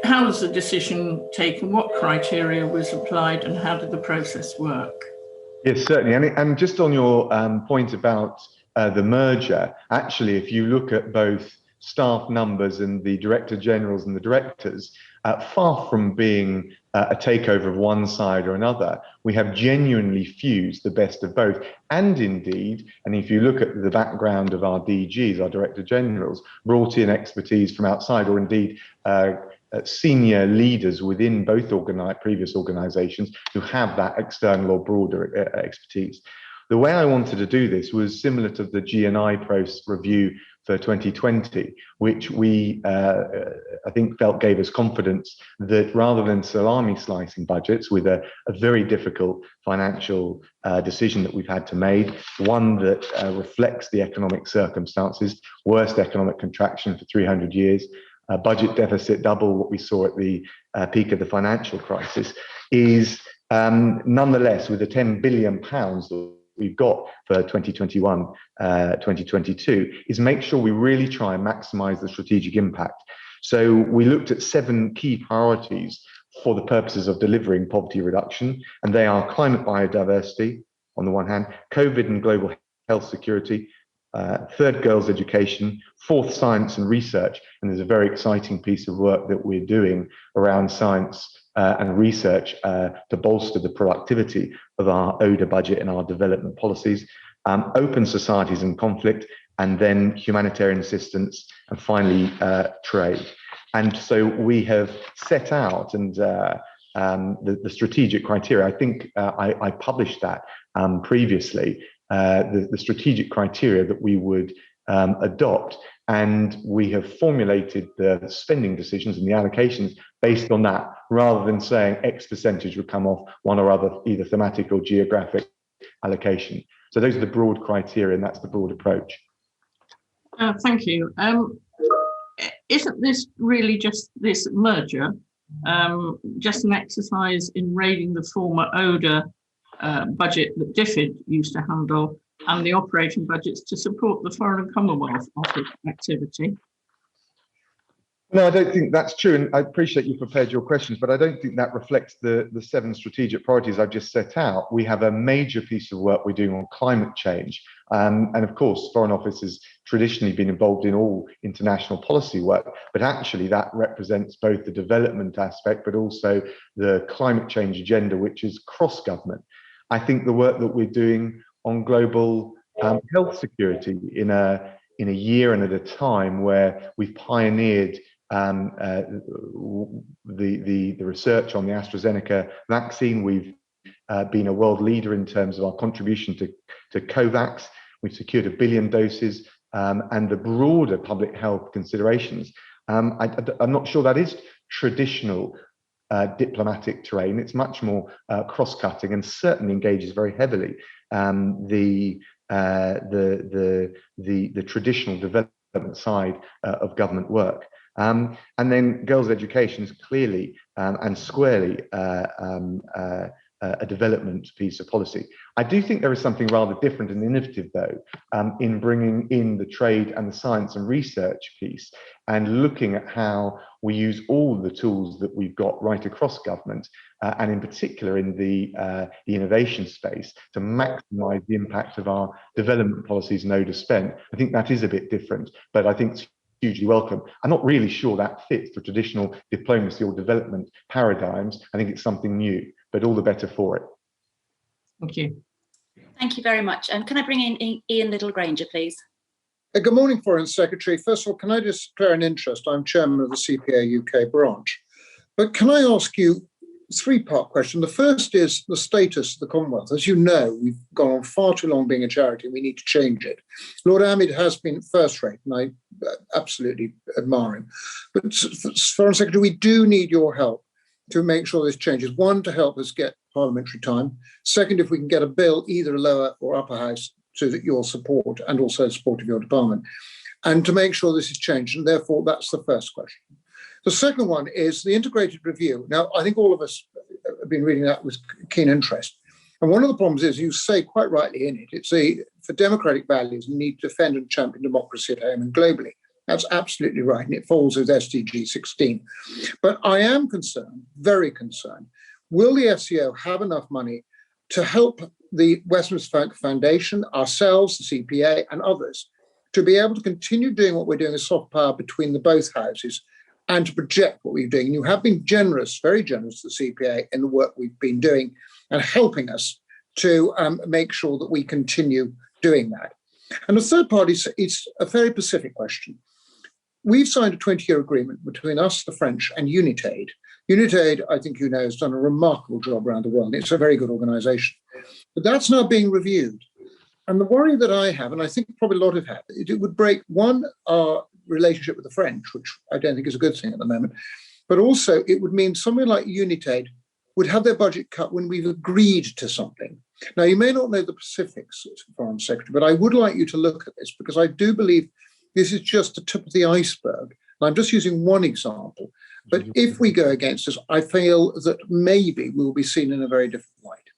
How was the decision taken? What criteria was applied, and how did the process work? Yes, certainly. And just on your point about the merger, actually, if you look at both staff numbers and the director generals and the directors, far from being a takeover of one side or another, we have genuinely fused the best of both. And indeed, and if you look at the background of our DGs, our director generals, brought in expertise from outside, or indeed senior leaders within both previous organizations who have that external or broader expertise. The way I wanted to do this was similar to the GNI Post review for 2020, which we, I think, felt gave us confidence that rather than salami slicing budgets with a very difficult financial decision that we've had to make, one that reflects the economic circumstances, worst economic contraction for 300 years, budget deficit double what we saw at the peak of the financial crisis, is nonetheless, with the £10 billion that we've got for 2021, 2022, is make sure we really try and maximize the strategic impact. So we looked at 7 key priorities for the purposes of delivering poverty reduction, and they are climate biodiversity, on the one hand, COVID and global health security, third, girls' education, fourth, science and research. And there's a very exciting piece of work that we're doing around science and research to bolster the productivity of our ODA budget and our development policies, open societies and conflict, and then humanitarian assistance, and finally trade. And so we have set out and the strategic criteria. I think I published that previously, the strategic criteria that we would adopt, and we have formulated the spending decisions and the allocations based on that, rather than saying X percentage would come off one or other, either thematic or geographic allocation. So those are the broad criteria, and that's the broad approach. Thank you. Isn't this really just this merger, just an exercise in raiding the former ODA budget that DFID used to handle, and the operating budgets to support the Foreign and Commonwealth Office activity? No, I don't think that's true, and I appreciate you prepared your questions, but I don't think that reflects the 7 strategic priorities I've just set out. We have a major piece of work we're doing on climate change, and of course, Foreign Office has traditionally been involved in all international policy work, but actually that represents both the development aspect, but also the climate change agenda, which is cross-government. I think the work that we're doing on global health security in a year and at a time where we've pioneered the research on the AstraZeneca vaccine. We've been a world leader in terms of our contribution to COVAX. We've secured 1 billion doses, and the broader public health considerations. I'm not sure that is traditional diplomatic terrain. It's much more cross-cutting, and certainly engages very heavily the traditional development side of government work. And then girls' education is clearly and squarely a development piece of policy. I do think there is something rather different and innovative, though, in bringing in the trade and the science and research piece, and looking at how we use all the tools that we've got right across government, and in particular in the innovation space, to maximise the impact of our development policies and ODA spend. I think that is a bit different, but I think it's hugely welcome. I'm not really sure that fits the traditional diplomacy or development paradigms. I think it's something new, but all the better for it. Thank you. Thank you very much. Can I bring in Ian Little-Granger, please? Good morning, Foreign Secretary. First of all, can I just declare an interest? I'm chairman of the CPA UK branch. But can I ask you a 3-part question? The first is the status of the Commonwealth. As you know, we've gone on far too long being a charity, and we need to change it. Lord Amid has been first rate, and I absolutely admire him. But Foreign Secretary, we do need your help to make sure this changes. 1, to help us get parliamentary time. 2nd, if we can get a bill, either a lower or upper house, to your support, and also support of your department, and to make sure this is changed. And therefore, that's the first question. The second one is the integrated review. Now, I think all of us have been reading that with keen interest. And one of the problems is, you say quite rightly in it, it's for democratic values, you need to defend and champion democracy at home and globally. That's absolutely right, and it falls with SDG 16. But I am concerned, very concerned, will the FCO have enough money to help the Westminster Foundation, ourselves, the CPA, and others, to be able to continue doing what we're doing as soft power between the both houses and to project what we're doing? And you have been generous, very generous to the CPA in the work we've been doing and helping us to make sure that we continue doing that. And the third part is a very specific question. We've signed a 20-year agreement between us, the French, and Unitaid. Unitaid, I think you know, has done a remarkable job around the world. It's a very good organization. But that's now being reviewed. And the worry that I have, and I think probably a lot have had, it would break, one, our relationship with the French, which I don't think is a good thing at the moment, but also it would mean something like Unitaid would have their budget cut when we've agreed to something. Now, you may not know the specifics, Foreign Secretary, but I would like you to look at this because I do believe this is just the tip of the iceberg. And I'm just using one example. But if we go against this, I feel that maybe we'll be seen in a very different light.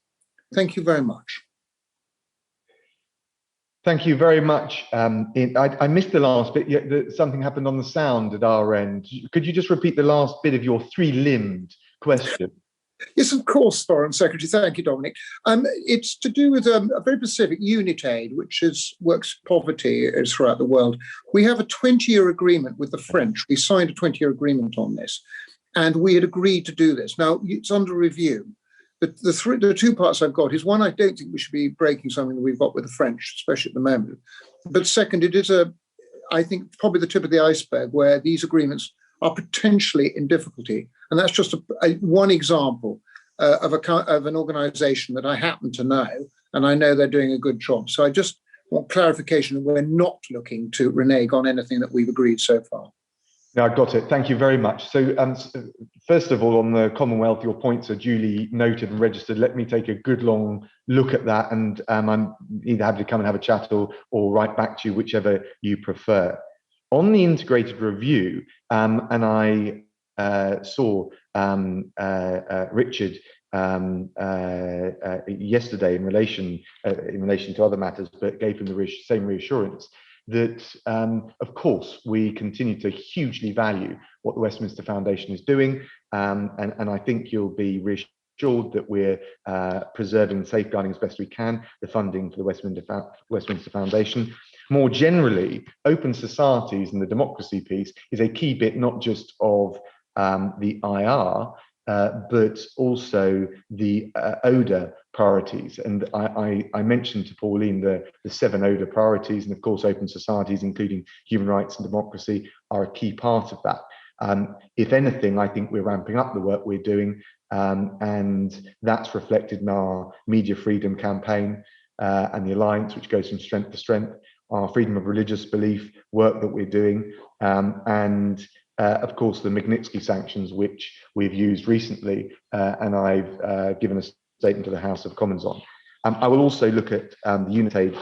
Thank you very much. Thank you very much. I missed the last bit. Something happened on the sound at our end. Could you just repeat the last bit of your three-limbed question? Yes, of course, Foreign Secretary. Thank you, Dominic. It's to do with a very specific Unitaid, which works poverty throughout the world. We have a 20-year agreement with the French. We signed a 20-year agreement on this, and we had agreed to do this. Now, it's under review. The two parts I've got is, one, I don't think we should be breaking something that we've got with the French, especially at the moment. But second, it is I think, probably the tip of the iceberg where these agreements are potentially in difficulty. And that's just one example of an organization that I happen to know, and I know they're doing a good job. So I just want clarification that we're not looking to renege on anything that we've agreed so far. No, I got it. Thank you very much. So first of all, on the Commonwealth, your points are duly noted and registered. Let me take a good long look at that, and I'm either happy to come and have a chat or write back to you, whichever you prefer. On the integrated review, and I saw Richard yesterday in relation to other matters, but gave him the same reassurance that, of course, we continue to hugely value what the Westminster Foundation is doing, and I think you'll be reassured that we're preserving and safeguarding as best we can the funding for the Westminster Foundation. More generally, open societies and the democracy piece is a key bit not just of the IR, but also the ODA priorities. And I mentioned to Pauline the 7 ODA priorities, and of course open societies, including human rights and democracy, are a key part of that. If anything, I think we're ramping up the work we're doing, and that's reflected in our media freedom campaign and the Alliance, which goes from strength to strength, our freedom of religious belief work that we're doing, and of course the Magnitsky sanctions, which we've used recently, and I've given a statement to the House of Commons on. I will also look at the Unitaid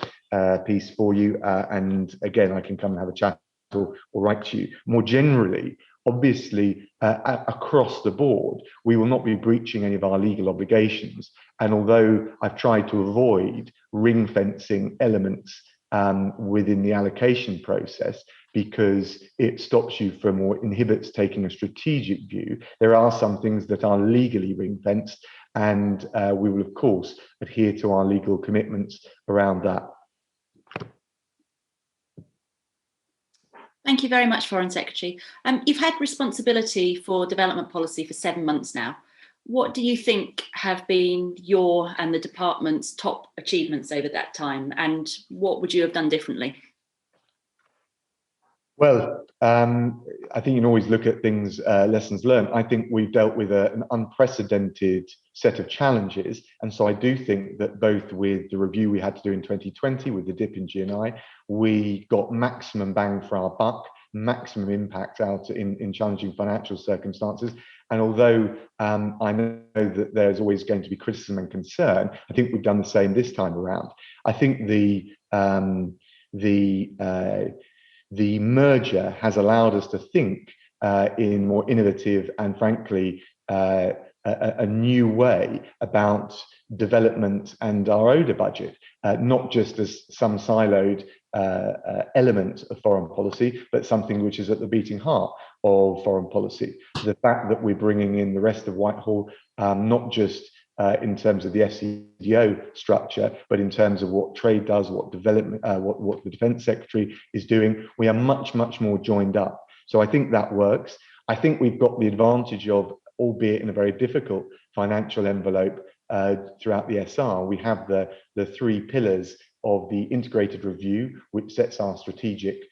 piece for you, and again, I can come and have a chat or write to you. More generally, obviously, across the board, we will not be breaching any of our legal obligations. And although I've tried to avoid ring fencing elements within the allocation process, because it stops you from or inhibits taking a strategic view, there are some things that are legally ring fenced, and we will, of course, adhere to our legal commitments around that. Thank you very much, Foreign Secretary. You've had responsibility for development policy for 7 months now. What do you think have been your and the department's top achievements over that time, and what would you have done differently? Well, I think you can always look at things, lessons learned. I think we've dealt with an unprecedented set of challenges. And so I do think that both with the review we had to do in 2020, with the dip in GNI, we got maximum bang for our buck, maximum impact out in challenging financial circumstances. And although I know that there's always going to be criticism and concern, I think we've done the same this time around. I think the merger has allowed us to think in more innovative and frankly a new way about development and our ODA budget, not just as some siloed element of foreign policy, but something which is at the beating heart of foreign policy. The fact that we're bringing in the rest of Whitehall, not just in terms of the FCDO structure, but in terms of what trade does, what development, what the Defence Secretary is doing, we are much, much more joined up. So I think that works. I think we've got the advantage of, albeit in a very difficult financial envelope throughout the SR, we have the three pillars of the integrated review, which sets our strategic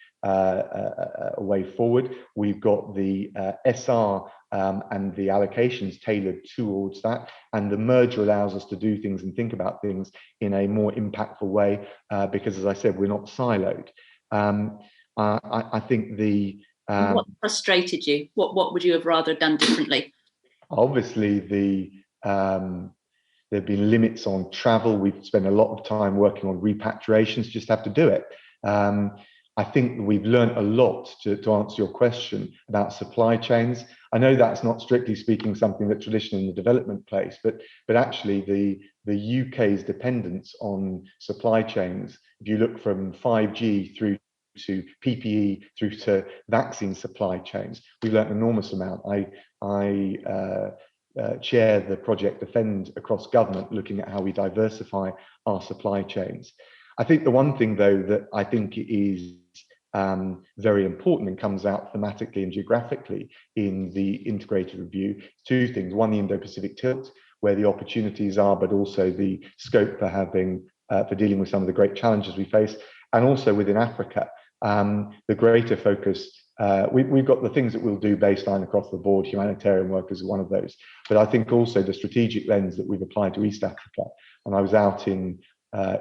way forward. We've got the SR and the allocations tailored towards that, and the merger allows us to do things and think about things in a more impactful way, because, as I said, we're not siloed. I think the what frustrated you? What would you have rather done differently? Obviously, there have been limits on travel. We've spent a lot of time working on repatriations, just have to do it. I think we've learned a lot, to answer your question, about supply chains. I know that's not strictly speaking something that traditionally in the development place, but actually the UK's dependence on supply chains, if you look from 5G through to PPE through to vaccine supply chains, we've learned an enormous amount. I chair the project Defend across government, looking at how we diversify our supply chains. I think the one thing, though, that I think is very important and comes out thematically and geographically in the integrated review, two things. One, the Indo-Pacific tilt, where the opportunities are, but also the scope for dealing with some of the great challenges we face, and also within Africa, the greater focus. We've got the things that we'll do baseline across the board. Humanitarian work is one of those, but I think also the strategic lens that we've applied to East Africa. And I was out in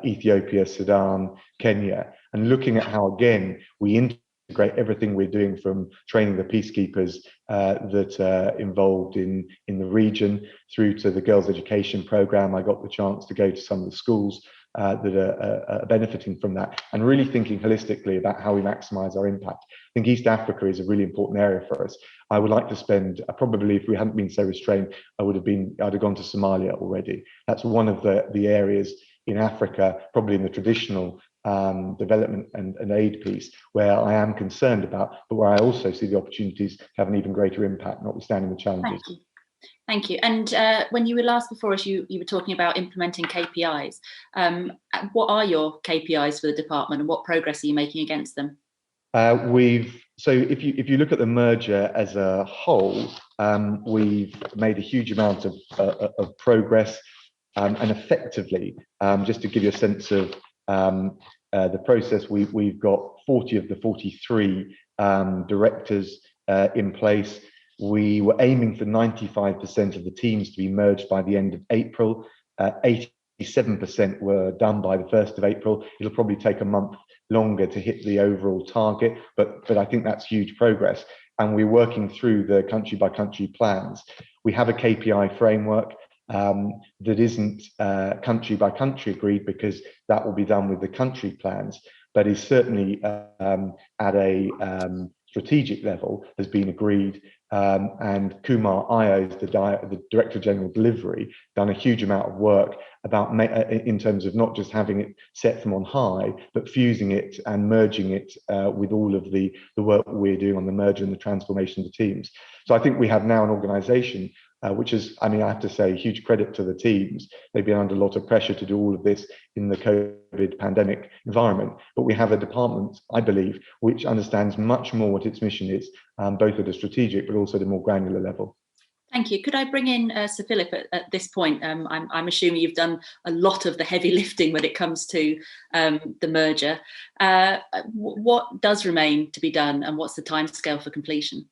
Ethiopia, Sudan, Kenya, and looking at how, again, we integrate everything we're doing, from training the peacekeepers that are involved in the region, through to the girls' education program. I got the chance to go to some of the schools that are benefiting from that, and really thinking holistically about how we maximize our impact. I think East Africa is a really important area for us. I would like to spend, probably if we hadn't been so restrained, I'd have gone to Somalia already. That's one of the areas in Africa, probably in the traditional development and aid piece, where I am concerned about, but where I also see the opportunities to have an even greater impact, notwithstanding the challenges. Thank you. And when you were last before us, you were talking about implementing KPIs. What are your KPIs for the department, and what progress are you making against them? So if you look at the merger as a whole, we've made a huge amount of progress, and effectively, just to give you a sense of the process, we've got 40 of the 43 directors in place. We were aiming for 95% of the teams to be merged by the end of April. 87% were done by the 1st of April. It'll probably take a month longer to hit the overall target, but I think that's huge progress. And we're working through the country by country plans. We have a KPI framework that isn't country by country agreed, because that will be done with the country plans, but is certainly at a strategic level has been agreed. And Kumar Ayos, the Director General Delivery, done a huge amount of work about in terms of not just having it set from on high, but fusing it and merging it with all of the work we're doing on the merger and the transformation of the teams. So I think we have now an organisation which is, I mean, I have to say, huge credit to the teams. They've been under a lot of pressure to do all of this in the COVID pandemic environment. But we have a department, I believe, which understands much more what its mission is, both at a strategic but also at a more granular level. Thank you. Could I bring in Sir Philip at this point? I'm assuming you've done a lot of the heavy lifting when it comes to the merger. What does remain to be done, and what's the timescale for completion?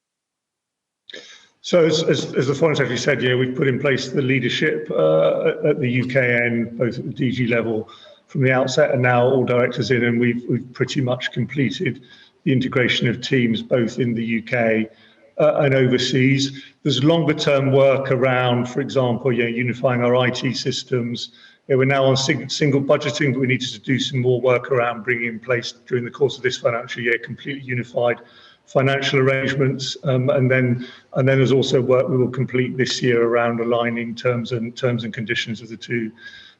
So as the Foreign Secretary said, we've put in place the leadership at the UK end, both at the DG level from the outset, and now all directors in, and we've pretty much completed the integration of teams both in the UK and overseas. There's longer term work around, for example, unifying our IT systems. We're now on single budgeting, but we needed to do some more work around bringing in place during the course of this financial year completely unified financial arrangements, and then there's also work we will complete this year around aligning terms and conditions of the two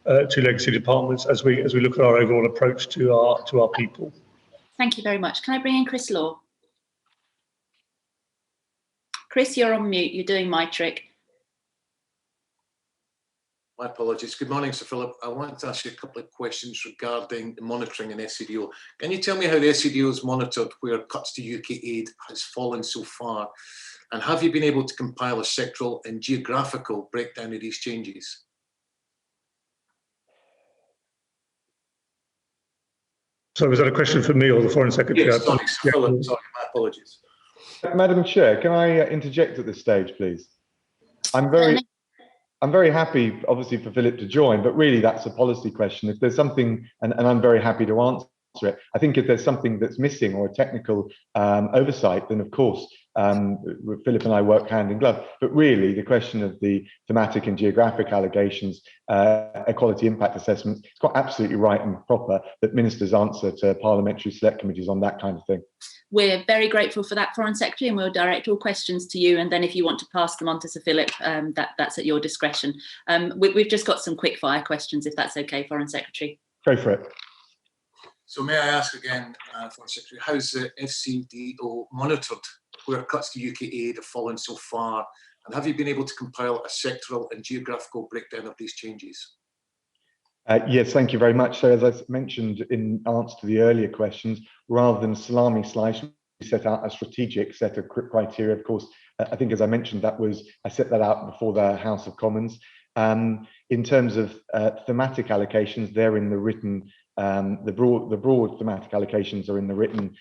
legacy departments as we look at our overall approach to our people. Thank you very much. Can I bring in Chris Law? Chris, you're on mute. You're doing my trick. My apologies. Good morning, Sir Philip. I wanted to ask you a couple of questions regarding the monitoring in SCDO. Can you tell me how the SCDO has monitored where cuts to UK aid has fallen so far? And have you been able to compile a sectoral and geographical breakdown of these changes? So was that a question for me or the Foreign Secretary? Yes, sorry, Sir Philip. Sorry, my apologies. Madam Chair, can I interject at this stage, please? I'm very happy, obviously, for Philip to join, but really that's a policy question. If there's something, and I'm very happy to answer it, I think if there's something that's missing or a technical oversight, then of course, Philip and I work hand in glove. But really, the question of the thematic and geographic allegations, equality impact assessments, it's quite absolutely right and proper that ministers answer to parliamentary select committees on that kind of thing. We're very grateful for that, Foreign Secretary, and we'll direct all questions to you. And then if you want to pass them on to Sir Philip, that's at your discretion. We've just got some quick fire questions, if that's okay, Foreign Secretary. Go for it. So may I ask again, Foreign Secretary, how's the FCDO monitored where cuts to UK aid have fallen so far? And have you been able to compile a sectoral and geographical breakdown of these changes? Yes, thank you very much. So as I mentioned in answer to the earlier questions, rather than salami slice, we set out a strategic set of criteria. Of course, I think as I mentioned, I set that out before the House of Commons. In terms of thematic allocations, they're in the written, the broad thematic allocations are in the written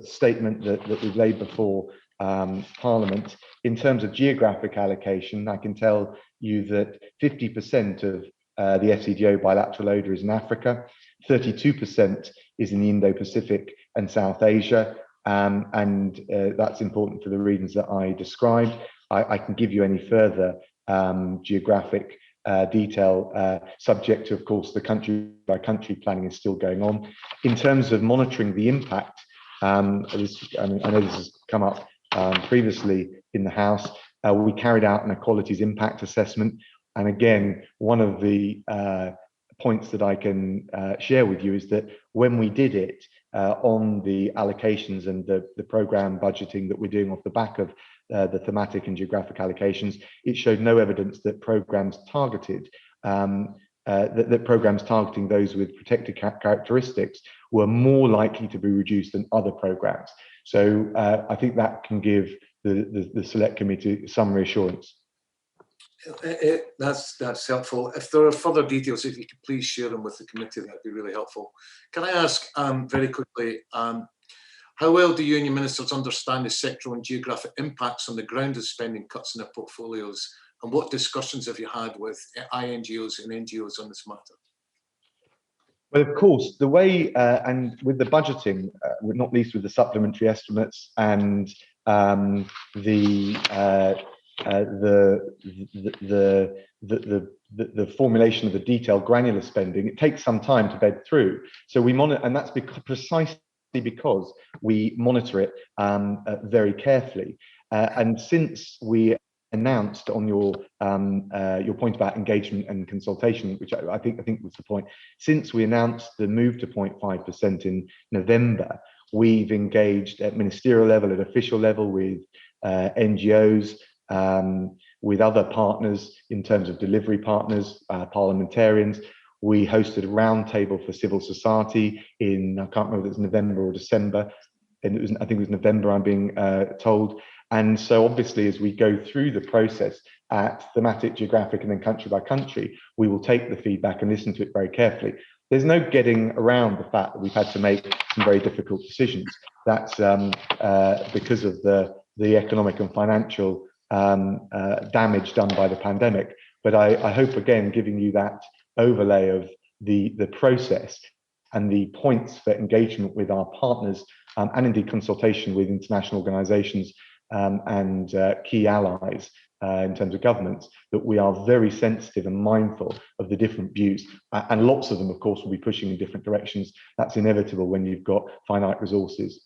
statement that we've laid before Parliament. In terms of geographic allocation, I can tell you that 50% of the FCDO bilateral ODA is in Africa, 32% is in the Indo-Pacific and South Asia, and that's important for the reasons that I described. I can give you any further geographic detail, subject to, of course, the country-by-country planning is still going on. In terms of monitoring the impact, I know this has come up previously in the House. We carried out an equalities impact assessment, and again, one of the points that I can share with you is that when we did it on the allocations and the programme budgeting that we're doing off the back of the thematic and geographic allocations, it showed no evidence that programmes targeted that programmes targeting those with protected characteristics were more likely to be reduced than other programmes. So I think that can give the Select Committee some reassurance. That's helpful. If there are further details, if you could please share them with the committee, that'd be really helpful. Can I ask very quickly, how well do you and your ministers understand the sectoral and geographic impacts on the ground of spending cuts in their portfolios, and what discussions have you had with INGOs and NGOs on this matter? Well, of course, the way and with the budgeting, not least with the supplementary estimates and the formulation of the detailed granular spending, it takes some time to bed through. So we monitor, and that's precisely because we monitor it very carefully. And since we announced on your point about engagement and consultation, which I think was the point, since we announced the move to 0.5% in November, we've engaged at ministerial level, at official level, with NGOs, with other partners in terms of delivery partners, parliamentarians. We hosted a roundtable for civil society in, I can't remember if it was November or December, and I think it was November, I'm being told. And so obviously, as we go through the process at thematic, geographic, and then country by country, we will take the feedback and listen to it very carefully. There's no getting around the fact that we've had to make some very difficult decisions. That's because of the economic and financial damage done by the pandemic. But I hope, again, giving you that overlay of the process and the points for engagement with our partners, and indeed consultation with international organisations and key allies in terms of governments, that we are very sensitive and mindful of the different views, and lots of them, of course, will be pushing in different directions. That's inevitable when you've got finite resources.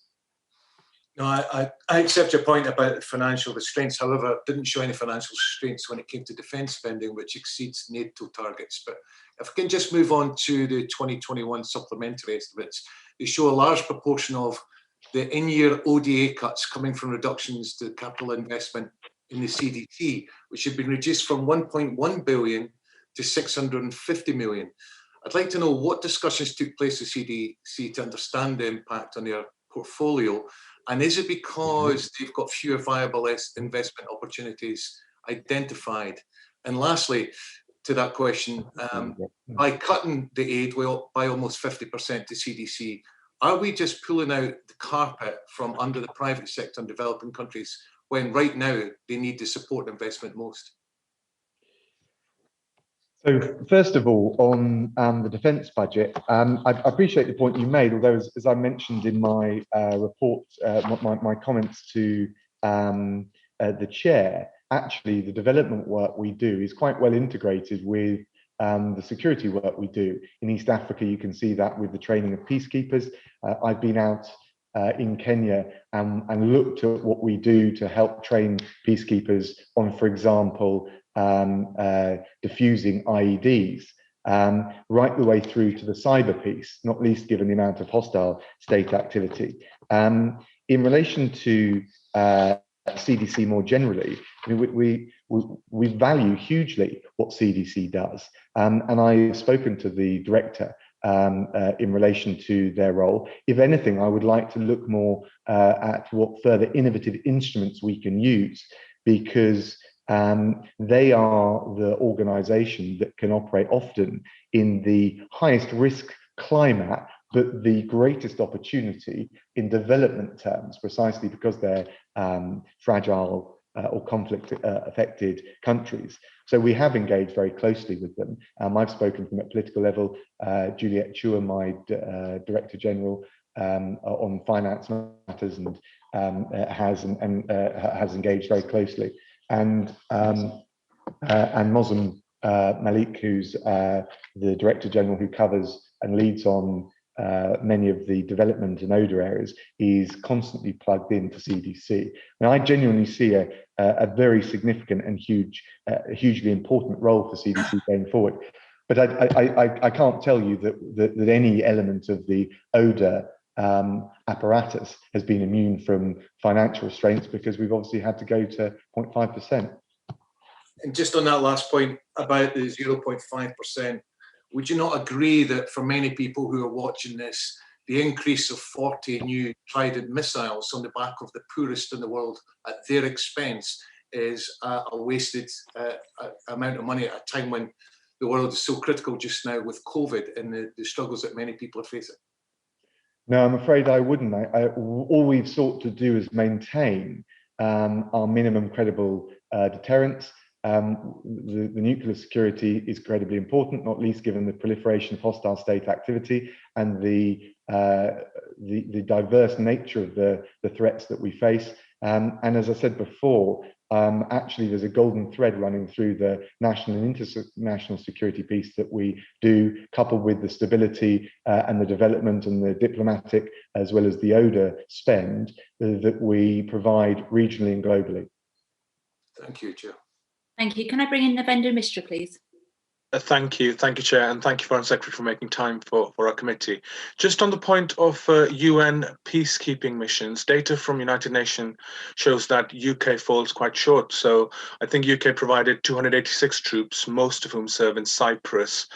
No, I accept your point about financial restraints. However, didn't show any financial restraints when it came to defence spending, which exceeds NATO targets. But if we can just move on to the 2021 supplementary estimates, they show a large proportion of the in-year ODA cuts coming from reductions to capital investment in the CDC, which have been reduced from 1.1 billion to 650 million. I'd like to know what discussions took place with CDC to understand the impact on their portfolio, and is it because they've got fewer viable investment opportunities identified? And lastly, to that question, by cutting the aid by almost 50% to CDC, are we just pulling out the carpet from under the private sector in developing countries when right now they need the support investment most? So first of all, on the defence budget, I appreciate the point you made, although as I mentioned in my report, my comments to the chair, actually the development work we do is quite well integrated with the security work we do. In East Africa, you can see that with the training of peacekeepers. I've been out in Kenya and looked at what we do to help train peacekeepers on, for example, diffusing IEDs, right the way through to the cyber piece, not least given the amount of hostile state activity. In relation to CDC more generally, I mean, we value hugely what CDC does, and I've spoken to the director in relation to their role. If anything, I would like to look more at what further innovative instruments we can use, because they are the organisation that can operate often in the highest risk climate, but the greatest opportunity in development terms, precisely because they're fragile or conflict affected countries. So we have engaged very closely with them. I've spoken from at political level. Juliet Chua, my Director General on finance matters, and has engaged very closely. And Mozum Malik, who's the Director General who covers and leads on many of the development and ODA areas, is constantly plugged into CDC. And I genuinely see a very significant and hugely important role for CDC going forward. But I can't tell you that any element of the ODA apparatus has been immune from financial restraints, because we've obviously had to go to 0.5%. And just on that last point about the 0.5%, would you not agree that for many people who are watching this, the increase of 40 new Trident missiles on the back of the poorest in the world at their expense is a wasted amount of money at a time when the world is so critical just now with COVID and the struggles that many people are facing? No, I'm afraid I wouldn't. All we've sought to do is maintain our minimum credible deterrence. The nuclear security is incredibly important, not least given the proliferation of hostile state activity and the diverse nature of the threats that we face. And as I said before, actually there's a golden thread running through the national and international security piece that we do, coupled with the stability and the development and the diplomatic, as well as the ODA spend that we provide regionally and globally. Thank you, Chair. Thank you. Can I bring in Navendra Mishra, please? Thank you, Chair, and thank you, Foreign Secretary, for making time for our committee. Just on the point of UN peacekeeping missions, data from United Nations shows that UK falls quite short. So I think UK provided 286 troops, most of whom serve in Cyprus,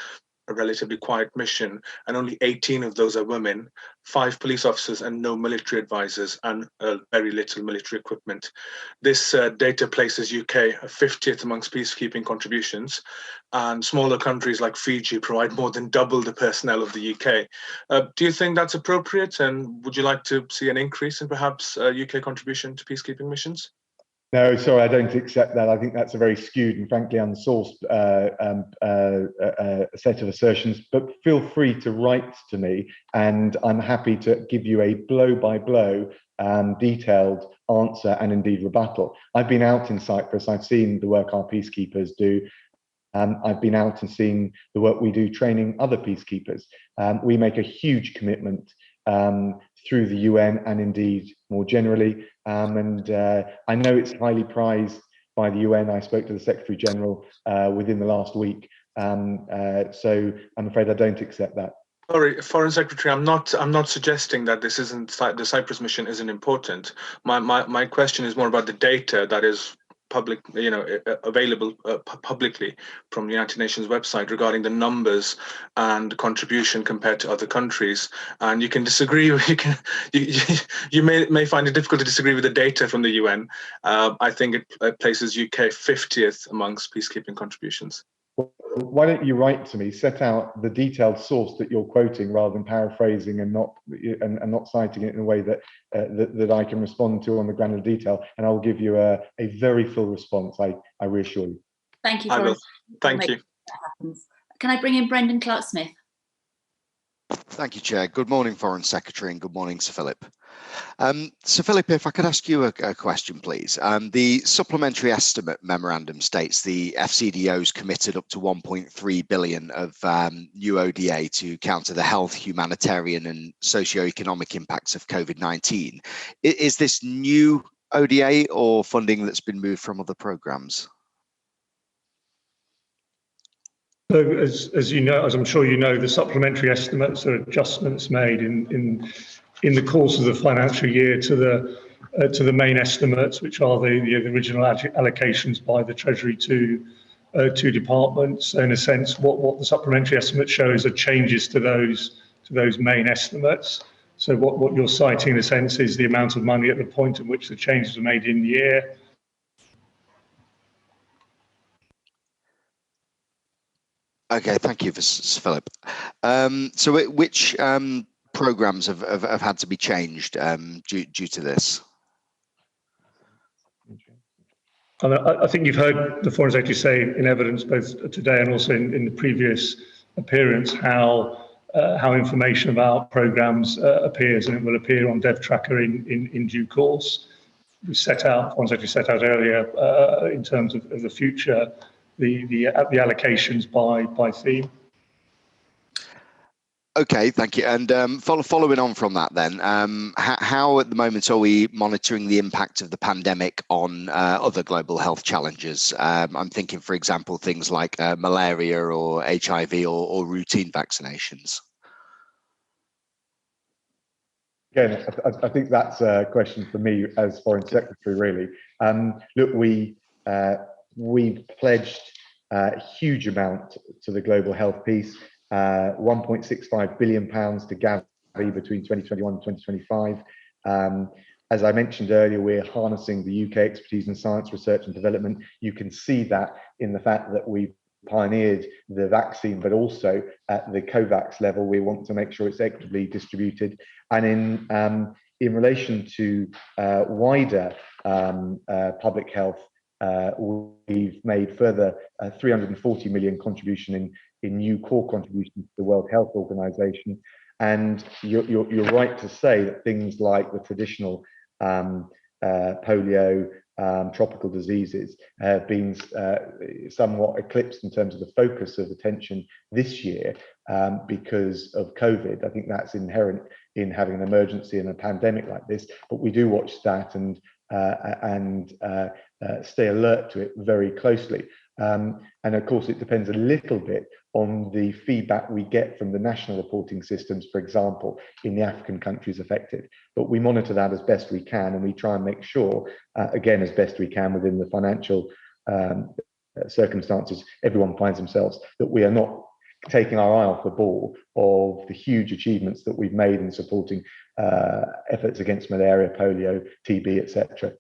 a relatively quiet mission, and only 18 of those are women, 5 police officers and no military advisors, and very little military equipment. This data places UK 50th amongst peacekeeping contributions, and smaller countries like Fiji provide more than double the personnel of the UK. Do you think that's appropriate, and would you like to see an increase in perhaps UK contribution to peacekeeping missions? No, sorry, I don't accept that. I think that's a very skewed and frankly unsourced set of assertions, but feel free to write to me and I'm happy to give you a blow-by-blow detailed answer and indeed rebuttal. I've been out in Cyprus, I've seen the work our peacekeepers do. I've been out and seen the work we do training other peacekeepers. We make a huge commitment through the UN and indeed more generally. And I know it's highly prized by the UN. I spoke to the Secretary General within the last week. So I'm afraid I don't accept that. Sorry, Foreign Secretary, I'm not suggesting that this isn't, the Cyprus mission isn't important. My question is more about the data that is public, available publicly from the United Nations website regarding the numbers and contribution compared to other countries. And you can disagree. You may find it difficult to disagree with the data from the UN. I think it places UK 50th amongst peacekeeping contributions. Why don't you write to me, set out the detailed source that you're quoting rather than paraphrasing and not citing it in a way that that I can respond to on the granular detail, and I'll give you a very full response. I reassure you. Thank you. I will. Thank you. Can I bring in Brendan Clark-Smith? Thank you, Chair. Good morning, Foreign Secretary, and good morning, Sir Philip. Sir Philip, if I could ask you a question, please. The supplementary estimate memorandum states the FCDO's committed up to 1.3 billion of new ODA to counter the health, humanitarian and socio-economic impacts of COVID-19. Is this new ODA or funding that's been moved from other programmes? So as you know, as I'm sure you know, the supplementary estimates are adjustments made in the course of the financial year to the main estimates, which are the original allocations by the Treasury to departments. In a sense, what the supplementary estimates show is changes to those main estimates. So what you're citing, in a sense, is the amount of money at the point at which the changes are made in the year. Okay, thank you, Sir Philip. So which programmes have had to be changed due to this? And I think you've heard the Foreign Secretary say in evidence both today and also in the previous appearance how information about programmes appears, and it will appear on DevTracker in due course. We set out, Foreign Secretary set out earlier in terms of the future, the allocations by theme. Okay, thank you. And following on from that then, how at the moment are we monitoring the impact of the pandemic on other global health challenges? I'm thinking, for example, things like malaria or HIV or routine vaccinations. Again, I think that's a question for me as Foreign Secretary, really. Look, we've pledged a huge amount to the global health piece, £1.65 billion to Gavi between 2021 and 2025. As I mentioned earlier, we're harnessing the UK expertise in science, research and development. You can see that in the fact that we've pioneered the vaccine, but also at the COVAX level, we want to make sure it's equitably distributed. And in relation to wider public health, we've made further 340 million contribution in new core contributions to the World Health Organization. And you're right to say that things like the traditional polio, tropical diseases have been somewhat eclipsed in terms of the focus of attention this year because of COVID. I think that's inherent in having an emergency and a pandemic like this, but we do watch that and stay alert to it very closely. And of course, it depends a little bit on the feedback we get from the national reporting systems, for example, in the African countries affected. But we monitor that as best we can, and we try and make sure, again, as best we can within the financial circumstances everyone finds themselves, that we are not taking our eye off the ball of the huge achievements that we've made in supporting efforts against malaria, polio, TB, etc.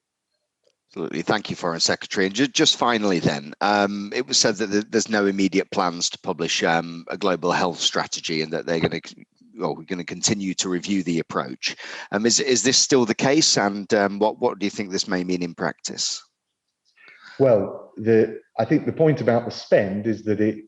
Absolutely. Thank you, Foreign Secretary. And just finally then, it was said that there's no immediate plans to publish a global health strategy and that we're going to continue to review the approach. Is this still the case? And what do you think this may mean in practice? Well, I think the point about the spend is that it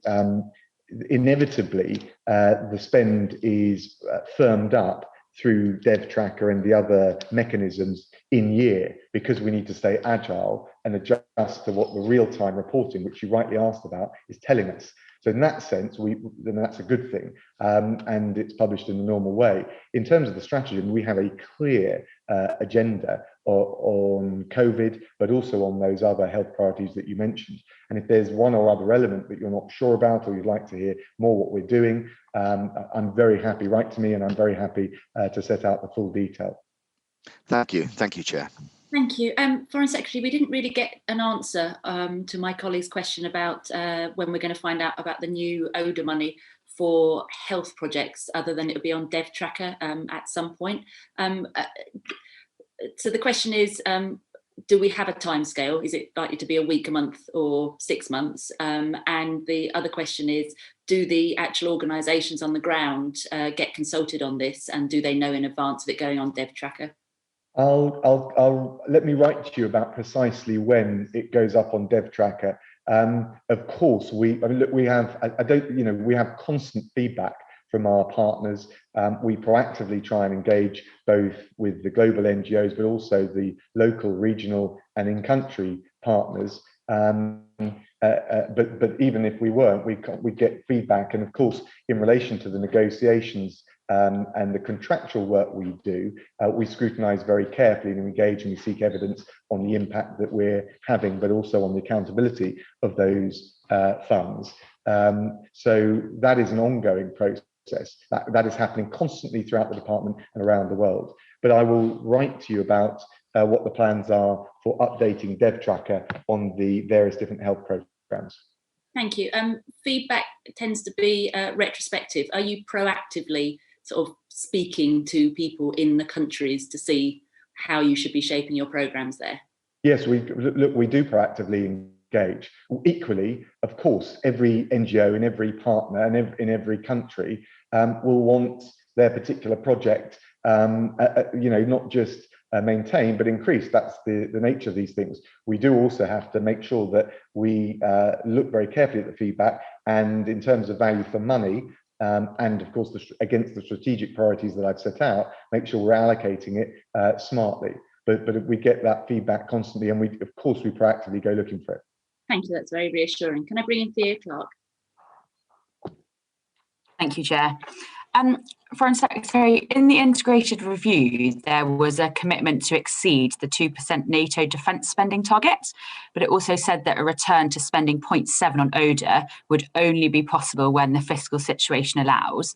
inevitably the spend is firmed up through DevTracker and the other mechanisms in year, because we need to stay agile and adjust to what the real-time reporting, which you rightly asked about, is telling us. So in that sense, then that's a good thing, and it's published in the normal way. In terms of the strategy, we have a clear agenda on COVID, but also on those other health priorities that you mentioned. And if there's one or other element that you're not sure about, or you'd like to hear more what we're doing, I'm very happy, write to me, and I'm very happy to set out the full detail. Thank you, Chair. Thank you. Foreign Secretary, we didn't really get an answer to my colleague's question about when we're going to find out about the new ODA money for health projects, other than it'll be on Dev Tracker at some point. So the question is, do we have a timescale? Is it likely to be a week, a month, or 6 months? And the other question is, do the actual organisations on the ground get consulted on this, and do they know in advance of it going on Dev Tracker? I'll let me write to you about precisely when it goes up on Dev Tracker. Of course, we have we have constant feedback from our partners. We proactively try and engage both with the global NGOs, but also the local, regional, and in-country partners. But even if we weren't, we get feedback. And of course, in relation to the negotiations and the contractual work we do, we scrutinise very carefully and engage, and we seek evidence on the impact that we're having, but also on the accountability of those funds. So that is an ongoing process. That is happening constantly throughout the department and around the world. But I will write to you about what the plans are for updating Dev Tracker on the various different health programs. Thank you. Feedback tends to be retrospective. Are you proactively sort of speaking to people in the countries to see how you should be shaping your programs there? Yes, we do proactively engage. Equally, of course, every NGO and every partner and in every country will want their particular project, not just maintained, but increased. That's the nature of these things. We do also have to make sure that we look very carefully at the feedback, and in terms of value for money, and of course, against the strategic priorities that I've set out, make sure we're allocating it smartly. But we get that feedback constantly, and we proactively go looking for it. Thank you, that's very reassuring. Can I bring in Thea Clark? Thank you, Chair. Foreign Secretary, in the integrated review, there was a commitment to exceed the 2% NATO defence spending target, but it also said that a return to spending 0.7 on ODA would only be possible when the fiscal situation allows.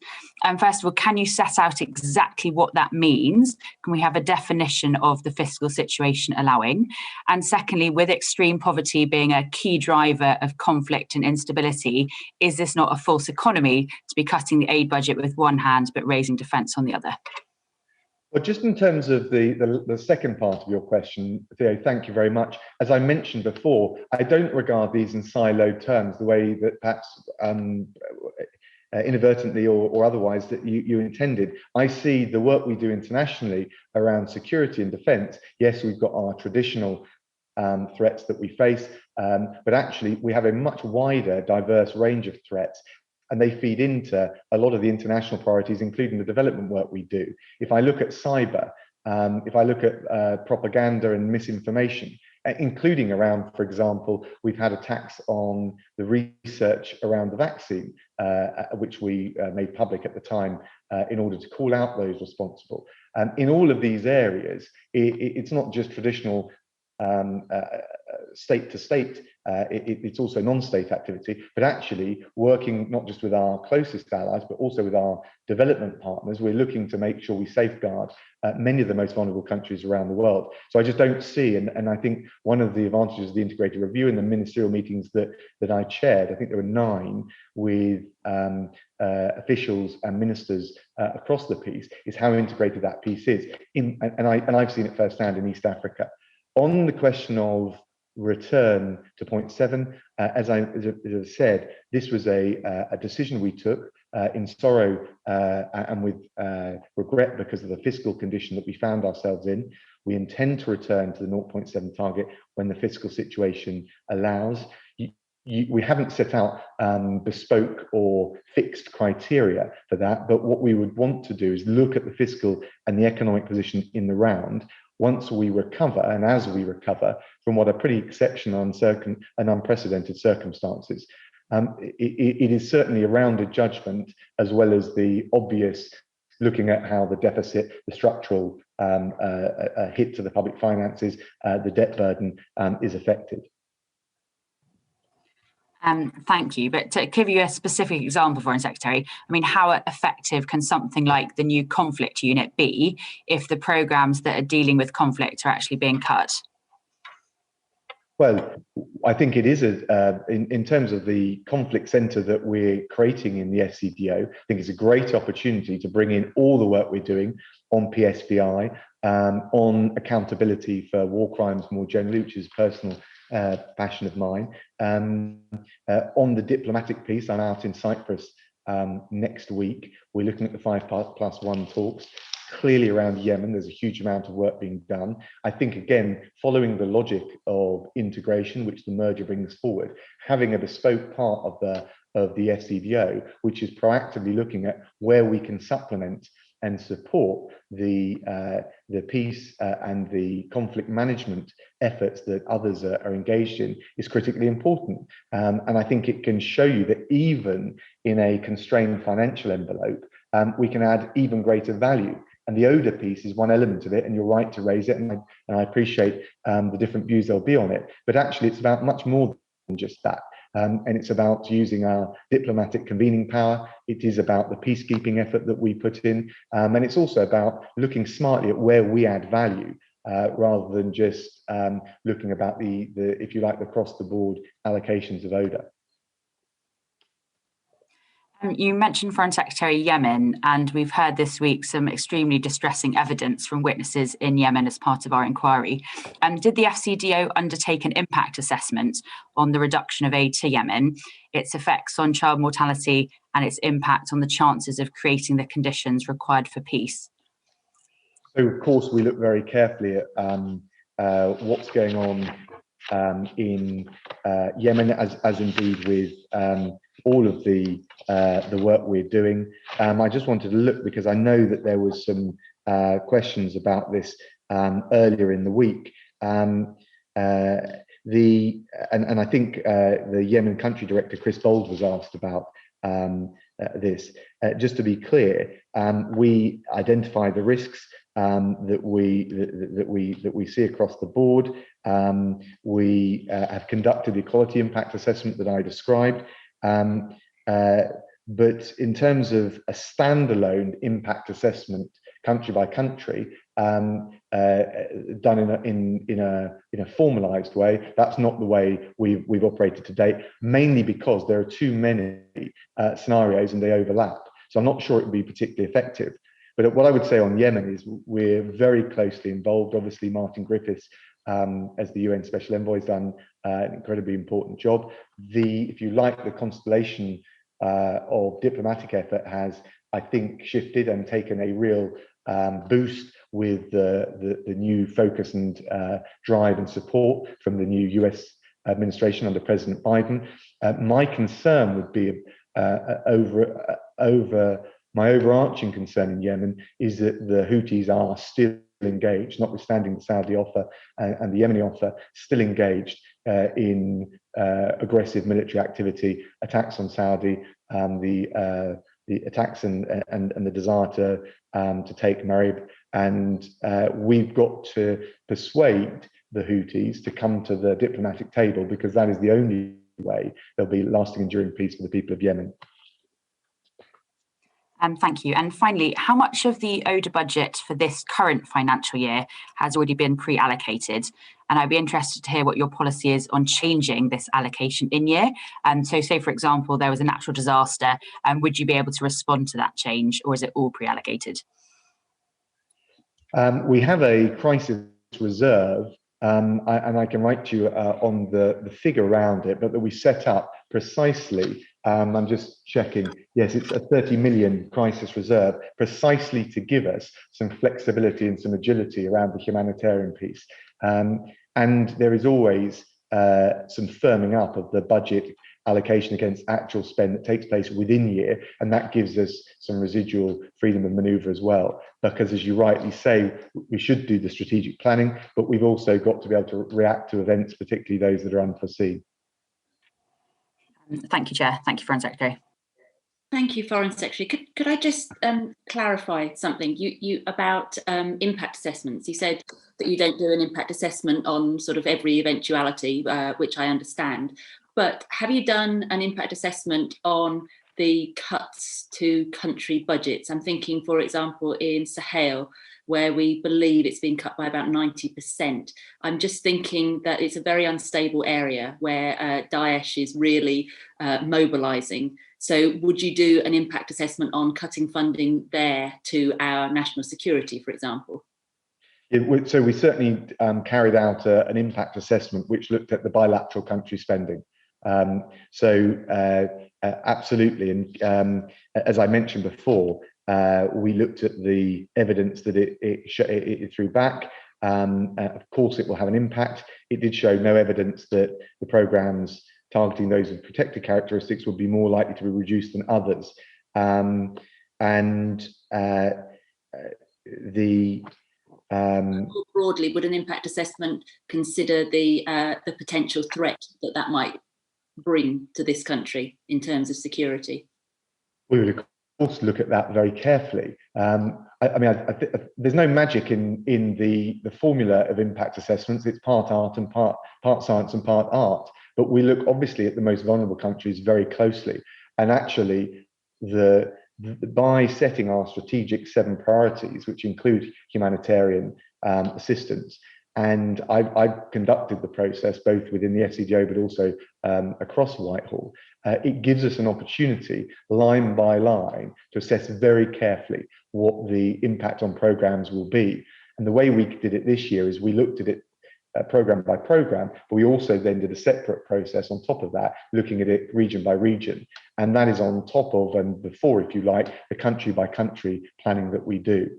First of all, can you set out exactly what that means? Can we have a definition of the fiscal situation allowing? And secondly, with extreme poverty being a key driver of conflict and instability, is this not a false economy to be cutting the aid budget with one hand, but raising defence on the other? Well, just in terms of the second part of your question, Theo, thank you very much. As I mentioned before, I don't regard these in siloed terms, the way that perhaps inadvertently or otherwise that you intended. I see the work we do internationally around security and defence. Yes, we've got our traditional threats that we face, but actually we have a much wider, diverse range of threats, and they feed into a lot of the international priorities, including the development work we do. If I look at cyber, if I look at propaganda and misinformation, including around, for example, we've had attacks on the research around the vaccine, which we made public at the time in order to call out those responsible. In all of these areas, it's not just traditional state to state, it's also non-state activity, but actually working not just with our closest allies, but also with our development partners. We're looking to make sure we safeguard many of the most vulnerable countries around the world. So I just don't see, and I think one of the advantages of the integrated review and the ministerial meetings that I chaired, I think there were 9 with officials and ministers across the piece, is how integrated that piece is. And I've seen it firsthand in East Africa. On the question of return to 0.7, as I said, this was a decision we took in sorrow and with regret because of the fiscal condition that we found ourselves in. We intend to return to the 0.7 target when the fiscal situation allows. We haven't set out bespoke or fixed criteria for that, but what we would want to do is look at the fiscal and the economic position in the round. Once we recover, and as we recover from what are pretty exceptional and unprecedented circumstances, It is certainly a rounded judgment, as well as the obvious looking at how the deficit, the structural hit to the public finances, the debt burden is affected. Thank you. But to give you a specific example, Foreign Secretary, I mean, how effective can something like the new conflict unit be if the programmes that are dealing with conflict are actually being cut? Well, I think it is in terms of the conflict centre that we're creating in the FCDO, I think it's a great opportunity to bring in all the work we're doing on PSBI, on accountability for war crimes more generally, which is a personal passion of mine. On the diplomatic piece, I'm out in Cyprus next week. We're looking at the 5+1 talks. Clearly around Yemen, there's a huge amount of work being done. I think, again, following the logic of integration, which the merger brings forward, having a bespoke part of the FCDO, which is proactively looking at where we can supplement and support the peace and the conflict management efforts that others are engaged in, is critically important. And I think it can show you that even in a constrained financial envelope, we can add even greater value. And the ODA piece is one element of it, and you're right to raise it, and I appreciate the different views there'll be on it. But actually, it's about much more than just that. And it's about using our diplomatic convening power. It is about the peacekeeping effort that we put in. And it's also about looking smartly at where we add value, rather than just looking about the, if you like, the across-the-board allocations of ODA. You mentioned, Foreign Secretary, Yemen, and we've heard this week some extremely distressing evidence from witnesses in Yemen as part of our inquiry. Did the FCDO undertake an impact assessment on the reduction of aid to Yemen, its effects on child mortality, and its impact on the chances of creating the conditions required for peace? So, of course, we look very carefully at what's going on in Yemen, as indeed with all of the work we're doing. I just wanted to look because I know that there was some questions about this earlier in the week. And I think the Yemen country director, Chris Bold, was asked about this. Just to be clear, we identify the risks that we see across the board. We have conducted the equality impact assessment that I described. But in terms of a standalone impact assessment, country by country, done in a formalised way, that's not the way we've operated to date. Mainly because there are too many scenarios and they overlap. So I'm not sure it would be particularly effective. But what I would say on Yemen is we're very closely involved. Obviously, Martin Griffiths, as the UN Special Envoy, has done an incredibly important job. If you like, the constellation of diplomatic effort has, I think, shifted and taken a real boost with the new focus and drive and support from the new US administration under President Biden. My concern would be my overarching concern in Yemen is that the Houthis are still engaged, notwithstanding the Saudi offer and the Yemeni offer, still engaged in aggressive military activity, attacks on Saudi, the attacks and the desire to take Marib. And we've got to persuade the Houthis to come to the diplomatic table, because that is the only way there'll be lasting, enduring peace for the people of Yemen. Thank you. And finally, how much of the ODA budget for this current financial year has already been pre-allocated? And I'd be interested to hear what your policy is on changing this allocation in year. So say, for example, there was a natural disaster, would you be able to respond to that change, or is it all pre-allocated? We have a crisis reserve, and I can write to you on the figure around it, but that we set up precisely. I'm just checking. Yes, it's a 30 million crisis reserve, precisely to give us some flexibility and some agility around the humanitarian piece. And there is always some firming up of the budget allocation against actual spend that takes place within year, and that gives us some residual freedom of manoeuvre as well. Because, as you rightly say, we should do the strategic planning, but we've also got to be able to react to events, particularly those that are unforeseen. Thank you, Chair. Thank you, Foreign Secretary. Thank you, Foreign Secretary. Could I just clarify something you about impact assessments? You said that you don't do an impact assessment on sort of every eventuality, which I understand. But have you done an impact assessment on the cuts to country budgets? I'm thinking, for example, in Sahel, where we believe it's been cut by about 90%. I'm just thinking that it's a very unstable area where Daesh is really mobilizing. So would you do an impact assessment on cutting funding there to our national security, for example? So we certainly carried out an impact assessment which looked at the bilateral country spending. Absolutely, and as I mentioned before, we looked at the evidence that it threw back. Of course, it will have an impact. It did show no evidence that the programs targeting those with protected characteristics would be more likely to be reduced than others. More broadly, would an impact assessment consider the potential threat that might bring to this country in terms of security? We would of course look at that very carefully. There's no magic in the formula of impact assessments. It's part art and part science and part art. But we look obviously at the most vulnerable countries very closely. And actually, by setting our strategic 7 priorities, which include humanitarian assistance, and I've conducted the process both within the FCDO but also across Whitehall, it gives us an opportunity, line by line, to assess very carefully what the impact on programs will be. And the way we did it this year is we looked at it program by program, but we also then did a separate process on top of that, looking at it region by region. And that is on top of and before, if you like, the country by country planning that we do.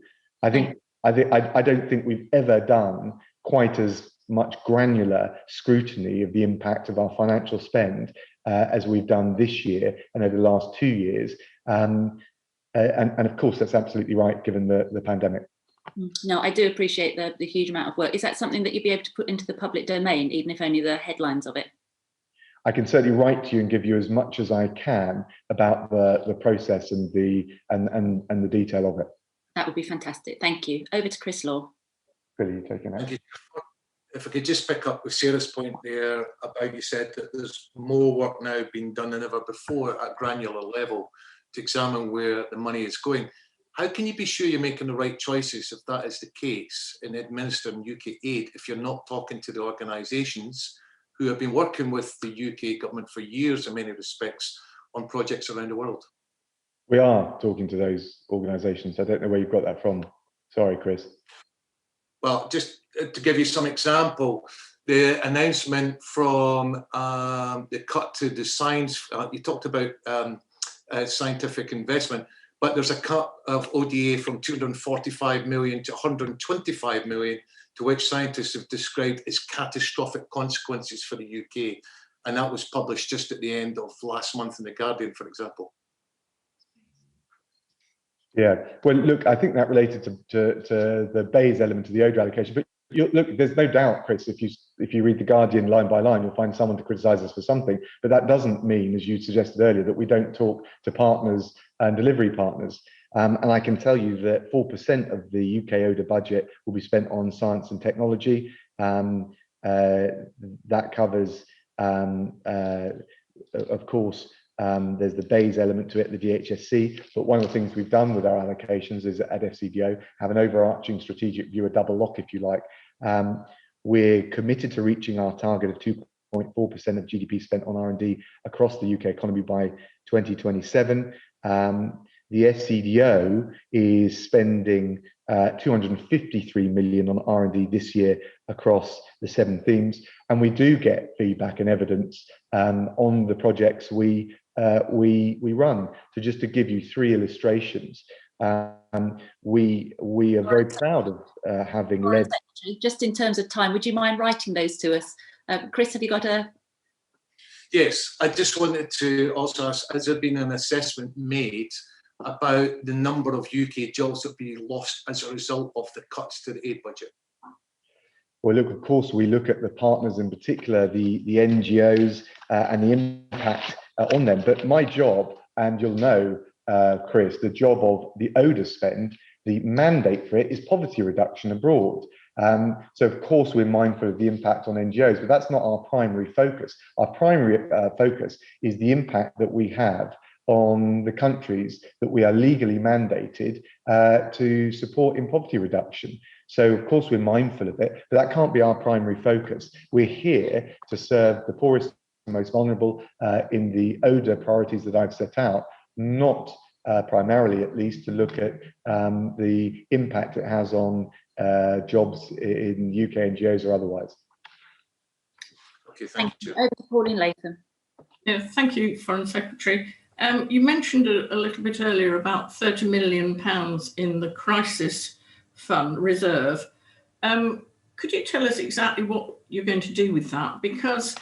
I don't think we've ever done quite as much granular scrutiny of the impact of our financial spend as we've done this year and over the last 2 years. And of course, that's absolutely right, given the pandemic. No, I do appreciate the huge amount of work. Is that something that you'd be able to put into the public domain, even if only the headlines of it? I can certainly write to you and give you as much as I can about the process and the detail of it. That would be fantastic. Thank you. Over to Chris Law. Really taking it. If I could just pick up with Sarah's point there about, you said that there's more work now being done than ever before at granular level to examine where the money is going. How can you be sure you're making the right choices if that is the case in administering UK aid, if you're not talking to the organisations who have been working with the UK government for years in many respects on projects around the world? We are talking to those organisations. I don't know where you've got that from. Sorry, Chris. Well, just to give you some example, the announcement from the cut to the science, you talked about scientific investment, but there's a cut of ODA from 245 million to 125 million, to which scientists have described as catastrophic consequences for the UK. And that was published just at the end of last month in The Guardian, for example. Yeah, well, look, I think that related to the Bayes element of the ODA allocation. But look, there's no doubt, Chris, if you read The Guardian line by line, you'll find someone to criticise us for something. But that doesn't mean, as you suggested earlier, that we don't talk to partners and delivery partners. And I can tell you that 4% of the UK ODA budget will be spent on science and technology. That covers, of course, there's the Bayes element to it, the DHSC, but one of the things we've done with our allocations is at FCDO have an overarching strategic view, a double lock, if you like. We're committed to reaching our target of 2.4% of GDP spent on R&D across the UK economy by 2027. The FCDO is spending 253 million on R&D this year across the 7 themes, and we do get feedback and evidence on the projects we run. So just to give you 3 illustrations, we are very proud of having led. Just in terms of time, would you mind writing those to us? Chris, have you got a? Yes, I just wanted to also ask, has there been an assessment made about the number of UK jobs that will be lost as a result of the cuts to the aid budget? Well, look, of course, we look at the partners, in particular, the NGOs and the impact on them. But my job, and you'll know, Chris, the job of the ODA spend, the mandate for it is poverty reduction abroad. So, of course, we're mindful of the impact on NGOs, but that's not our primary focus. Our primary focus is the impact that we have on the countries that we are legally mandated to support in poverty reduction. So, of course, we're mindful of it, but that can't be our primary focus. We're here to serve the poorest and most vulnerable in the ODA priorities that I've set out, not primarily, at least, to look at the impact it has on jobs in UK NGOs or otherwise. Okay, thank you. Over to Pauline Latham. Yeah, thank you, Foreign Secretary. You mentioned a little bit earlier about £30 million in the crisis fund reserve. Could you tell us exactly what you're going to do with that? Because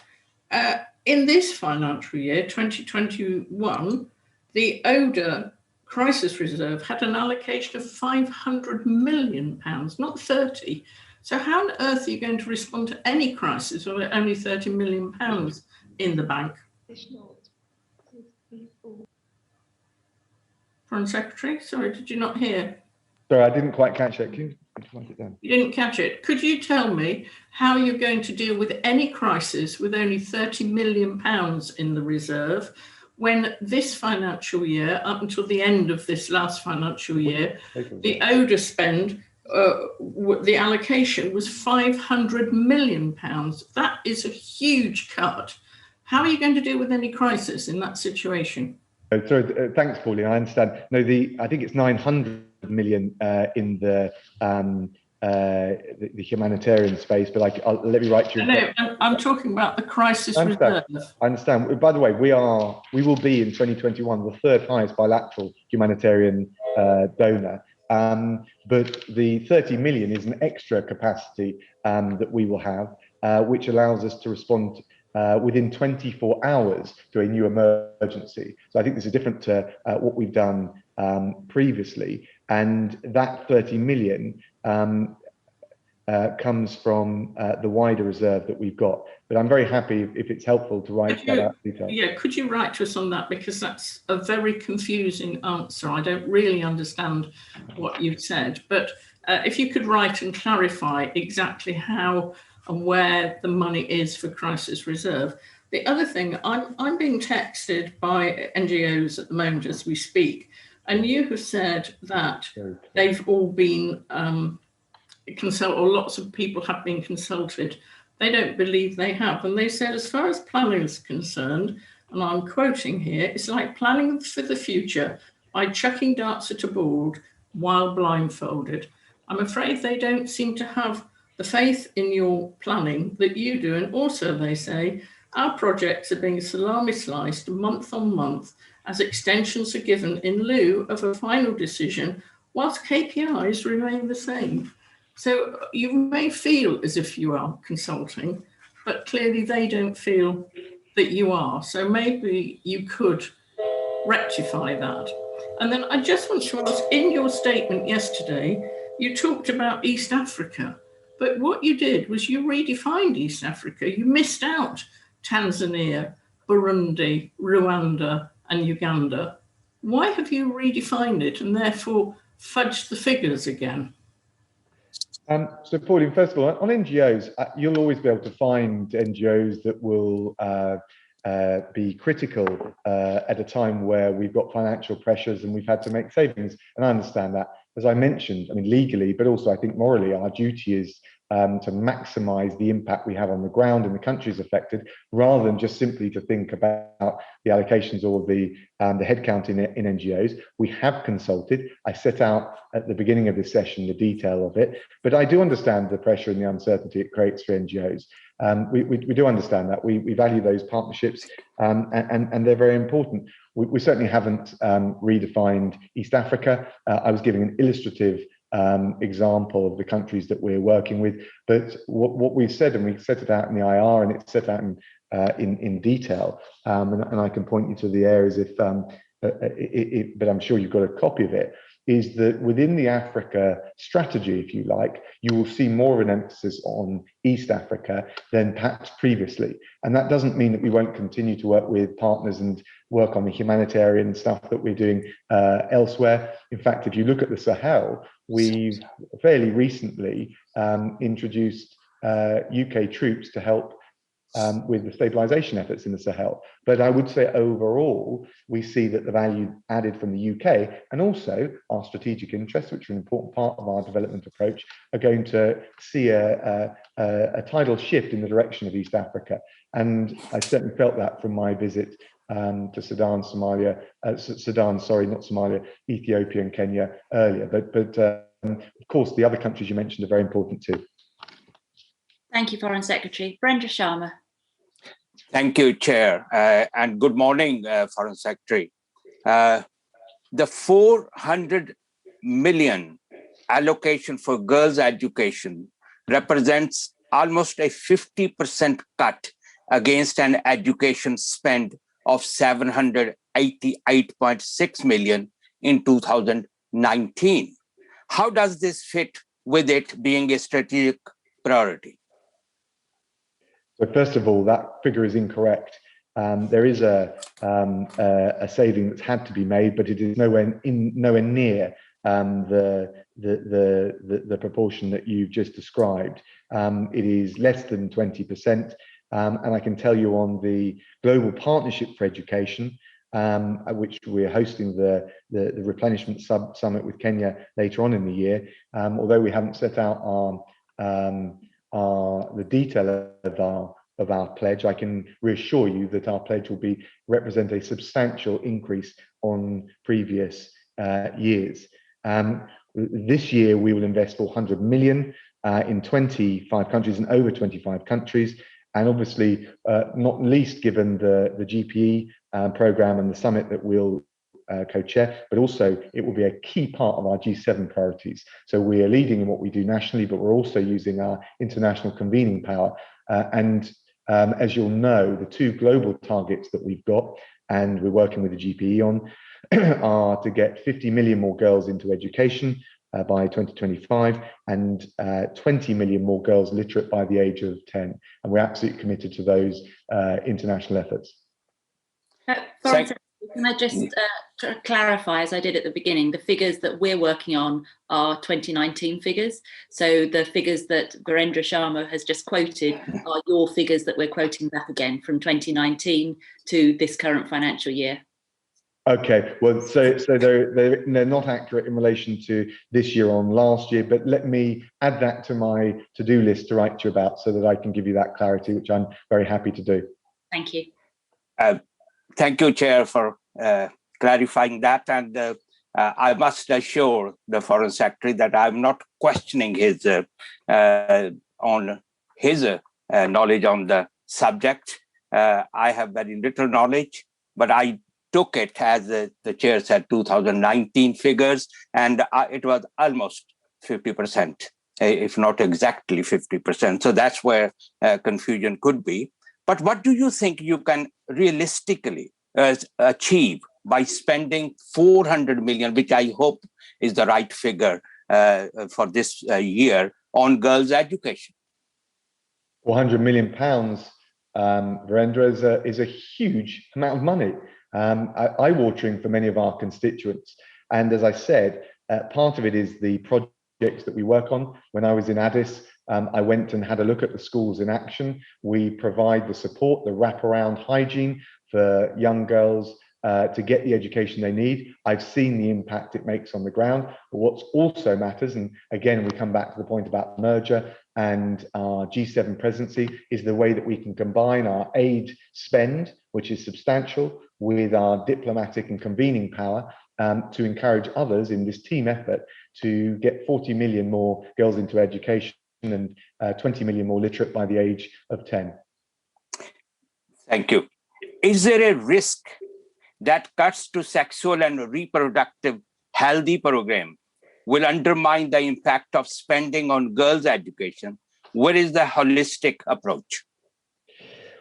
in this financial year, 2021, the ODA crisis reserve had an allocation of £500 million, not 30. So how on earth are you going to respond to any crisis with only £30 million in the bank? Foreign Secretary, sorry, did you not hear? Sorry, I didn't quite catch that. Can you write it down? You didn't catch it. Could you tell me how you're going to deal with any crisis with only £30 million in the reserve, when this financial year, up until the end of this last financial year, the ODA spend, the allocation was £500 million. That is a huge cut. How are you going to deal with any crisis in that situation? Sorry, thanks, Pauline. I understand. No, I think it's 900 million in the humanitarian space, but I'll let me write to you. No, I'm talking about the crisis reserve. I understand. By the way, we will be in 2021 the third highest bilateral humanitarian donor. But the 30 million is an extra capacity that we will have, which allows us to respond within 24 hours to a new emergency. So I think this is different to what we've done previously. And that 30 million comes from the wider reserve that we've got. But I'm very happy if it's helpful to write that out in detail. Yeah, could you write to us on that? Because that's a very confusing answer. I don't really understand what you've said. But if you could write and clarify exactly how and where the money is for crisis reserve. The other thing, I'm being texted by NGOs at the moment as we speak, and you have said that they've all been consulted, or lots of people have been consulted. They don't believe they have. And they said, as far as planning is concerned, and I'm quoting here, it's like planning for the future by chucking darts at a board while blindfolded. I'm afraid they don't seem to have the faith in your planning that you do. And also they say, our projects are being salami sliced month on month as extensions are given in lieu of a final decision, whilst KPIs remain the same. So you may feel as if you are consulting, but clearly they don't feel that you are. So maybe you could rectify that. And then I just want to ask, in your statement yesterday, you talked about East Africa. But what you did was you redefined East Africa. You missed out Tanzania, Burundi, Rwanda, and Uganda. Why have you redefined it and therefore fudged the figures again? So, Pauline, first of all, on NGOs, you'll always be able to find NGOs that will be critical at a time where we've got financial pressures and we've had to make savings. And I understand that. As I mentioned, I mean, legally, but also I think morally, our duty is to maximise the impact we have on the ground in the countries affected, rather than just simply to think about the allocations or the headcount in NGOs. We have consulted. I set out at the beginning of this session the detail of it, but I do understand the pressure and the uncertainty it creates for NGOs. We do understand that. We value those partnerships and they're very important. We certainly haven't redefined East Africa. I was giving an illustrative example of the countries that we're working with, but what we've said, and we set it out in the IR, and it's set out in detail, and I can point you to the areas if but I'm sure you've got a copy of it. is that within the Africa strategy, if you like, you will see more of an emphasis on East Africa than perhaps previously. And that doesn't mean that we won't continue to work with partners and work on the humanitarian stuff that we're doing elsewhere. In fact, if you look at the Sahel, we've fairly recently introduced UK troops to help with the stabilization efforts in the Sahel. But I would say overall, we see that the value added from the UK and also our strategic interests, which are an important part of our development approach, are going to see a tidal shift in the direction of East Africa. And I certainly felt that from my visit to Sudan, Ethiopia and Kenya earlier. But of course, the other countries you mentioned are very important too. Thank you, Foreign Secretary. Brenda Sharma. Thank you, Chair, and good morning, Foreign Secretary. The 400 million allocation for girls' education represents almost a 50% cut against an education spend of 788.6 million in 2019. How does this fit with it being a strategic priority? So first of all, that figure is incorrect. There is a saving that's had to be made, but it is nowhere near the proportion that you've just described. It is less than 20%, and I can tell you on the Global Partnership for Education, which we're hosting the replenishment summit with Kenya later on in the year. Although we haven't set out the detail of our pledge, I can reassure you that our pledge will represent a substantial increase on previous years. This year we will invest 400 million in 25 countries, in over 25 countries, and obviously not least given the GPE program and the summit that we'll co-chair, but also it will be a key part of our G7 priorities. So we are leading in what we do nationally, but we're also using our international convening power. As you'll know, the two global targets that we've got, and we're working with the GPE on, are to get 50 million more girls into education by 2025 and 20 million more girls literate by the age of 10. And we're absolutely committed to those international efforts. Can I just clarify, as I did at the beginning, the figures that we're working on are 2019 figures. So the figures that Virendra Sharma has just quoted are your figures that we're quoting back again from 2019 to this current financial year. Okay, well, so they're not accurate in relation to this year on last year, but let me add that to my to-do list to write to you about so that I can give you that clarity, which I'm very happy to do. Thank you. Thank you, Chair, for clarifying that. And I must assure the Foreign Secretary that I'm not questioning his knowledge on the subject. I have very little knowledge, but I took it, as the Chair said, 2019 figures, and it was almost 50%, if not exactly 50%. So that's where confusion could be. But what do you think you can realistically achieve by spending 400 million, which I hope is the right figure for this year, on girls' education? 400 million pounds, Virendra, is a huge amount of money. Eye-watering for many of our constituents. And as I said, part of it is the projects that we work on. When I was in Addis, I went and had a look at the schools in action. We provide the support, the wraparound hygiene for young girls to get the education they need. I've seen the impact it makes on the ground. But what also matters, and again, we come back to the point about merger and our G7 presidency, is the way that we can combine our aid spend, which is substantial, with our diplomatic and convening power to encourage others in this team effort to get 40 million more girls into education and 20 million more literate by the age of 10. Thank you. Is there a risk that cuts to sexual and reproductive healthy program will undermine the impact of spending on girls' education? What is the holistic approach?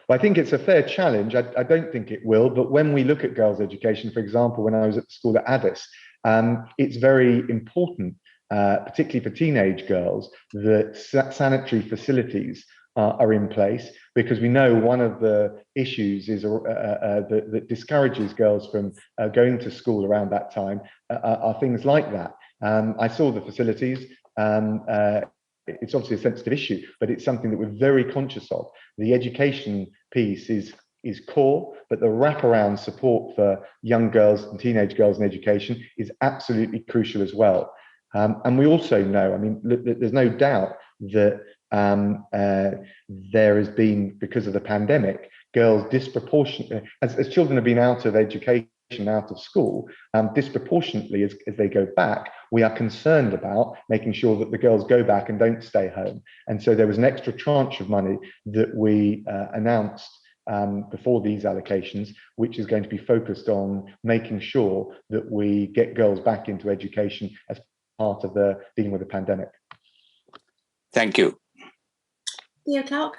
Well, I think it's a fair challenge. I don't think it will, but when we look at girls' education, for example, when I was at the school at Addis, it's very important, particularly for teenage girls, that sanitary facilities are in place, because we know one of the issues is that discourages girls from going to school around that time are things like that. I saw the facilities. It's obviously a sensitive issue, but it's something that we're very conscious of. The education piece is core, but the wraparound support for young girls and teenage girls in education is absolutely crucial as well. And we also know, I mean, there's no doubt that there has been, because of the pandemic, girls disproportionately, as children have been out of education, out of school, disproportionately as they go back, we are concerned about making sure that the girls go back and don't stay home. And so there was an extra tranche of money that we announced before these allocations, which is going to be focused on making sure that we get girls back into education as part of the dealing with the pandemic. Thank you. Theo Clark.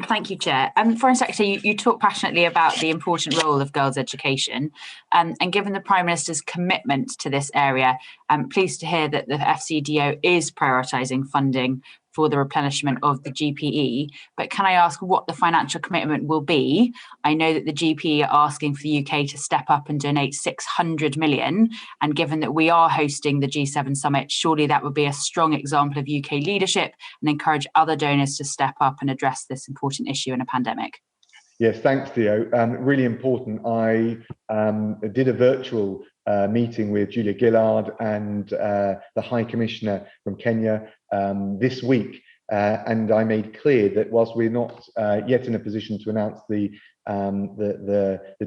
Thank you, Chair. Foreign Secretary, you talk passionately about the important role of girls' education, and given the Prime Minister's commitment to this area, I'm pleased to hear that the FCDO is prioritising funding for the replenishment of the GPE. But can I ask what the financial commitment will be? I know that the GPE are asking for the UK to step up and donate 600 million. And given that we are hosting the G7 summit, surely that would be a strong example of UK leadership and encourage other donors to step up and address this important issue in a pandemic. Yes, thanks, Theo. Really important. I did a virtual meeting with Julia Gillard and the High Commissioner from Kenya this week, and I made clear that whilst we're not yet in a position to announce the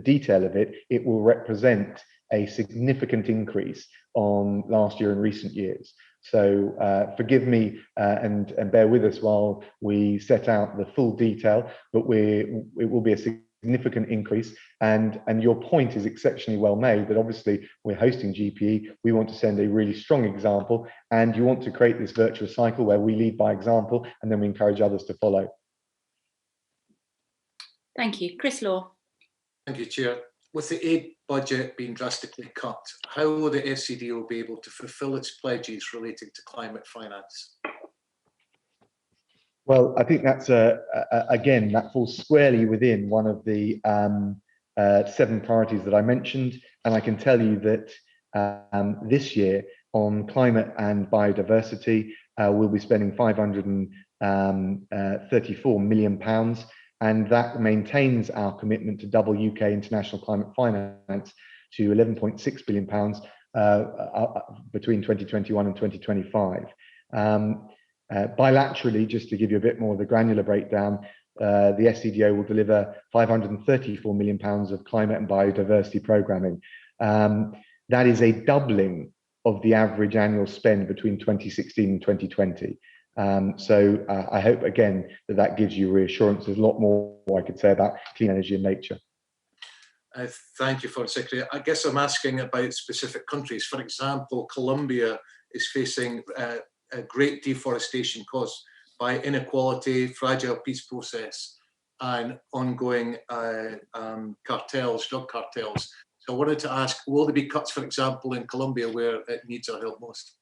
detail of it, it will represent a significant increase on last year and recent years. So forgive me and bear with us while we set out the full detail, but it will be a significant increase. And your point is exceptionally well made, that obviously we're hosting GPE. We want to send a really strong example, and you want to create this virtuous cycle where we lead by example and then we encourage others to follow. Thank you. Chris Law. Thank you, Chair. With the aid budget being drastically cut, how will the FCDO be able to fulfil its pledges relating to climate finance? Well, I think that's, again, that falls squarely within one of the 7 priorities that I mentioned. And I can tell you that this year on climate and biodiversity, we'll be spending £534 million. And that maintains our commitment to double UK international climate finance to £11.6 billion between 2021 and 2025. Bilaterally, just to give you a bit more of the granular breakdown, the SCDO will deliver £534 million of climate and biodiversity programming. That is a doubling of the average annual spend between 2016 and 2020. So I hope, again, that gives you reassurance. There's a lot more I could say about clean energy and nature. Thank you, Foreign Secretary. I guess I'm asking about specific countries. For example, Colombia is facing a great deforestation caused by inequality, fragile peace process, and ongoing cartels, drug cartels. So I wanted to ask, will there be cuts, for example, in Colombia where it needs our help most?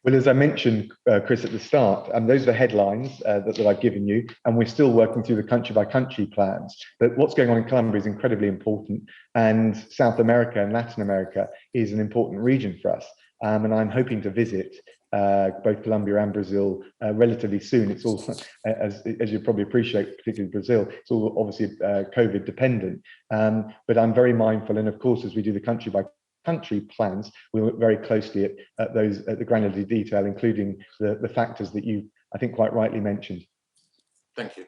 Well, as I mentioned, Chris, at the start, those are the headlines that I've given you, and we're still working through the country-by-country plans. But what's going on in Colombia is incredibly important, and South America and Latin America is an important region for us. And I'm hoping to visit both Colombia and Brazil relatively soon. It's all, as you probably appreciate, particularly Brazil, it's all obviously COVID dependent. But I'm very mindful, and of course, as we do the country plans, we work very closely at the granular detail, including the factors that you, I think, quite rightly mentioned. Thank you.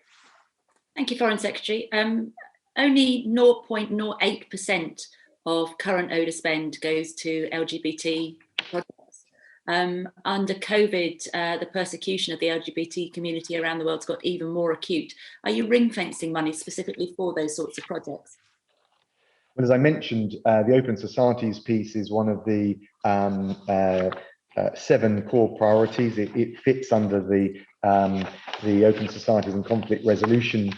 Thank you, Foreign Secretary. Only 0.08% of current ODA spend goes to LGBT projects. Under COVID, the persecution of the LGBT community around the world's got even more acute. Are you ring-fencing money specifically for those sorts of projects? Well, as I mentioned, the Open Societies piece is one of the 7 core priorities. It fits under the Open Societies and Conflict Resolution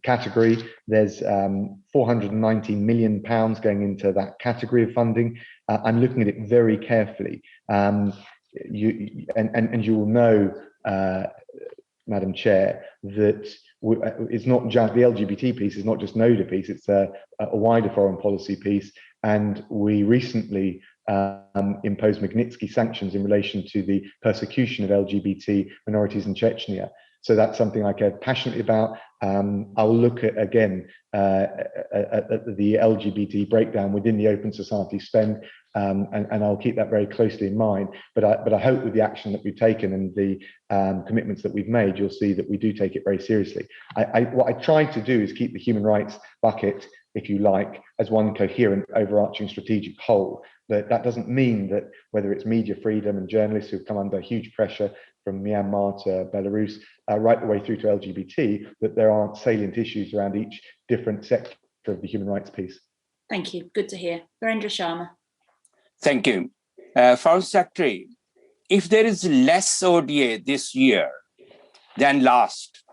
category. There's £419 million going into that category of funding. I'm looking at it very carefully. You will know, Madam Chair, that it's not just the LGBT piece, is not just an ODA piece, it's a wider foreign policy piece. And we recently imposed Magnitsky sanctions in relation to the persecution of LGBT minorities in Chechnya. So that's something I care passionately about. I'll look at, again, at the LGBT breakdown within the open society spend, and I'll keep that very closely in mind. But I hope with the action that we've taken and the commitments that we've made, you'll see that we do take it very seriously. What I try to do is keep the human rights bucket, if you like, as one coherent, overarching strategic whole. But that doesn't mean that whether it's media freedom and journalists who've come under huge pressure from Myanmar to Belarus, right the way through to LGBT, that there aren't salient issues around each different sector of the human rights piece. Thank you. Good to hear. Virendra Sharma. Thank you. Foreign Secretary, if there is less ODA this year than last,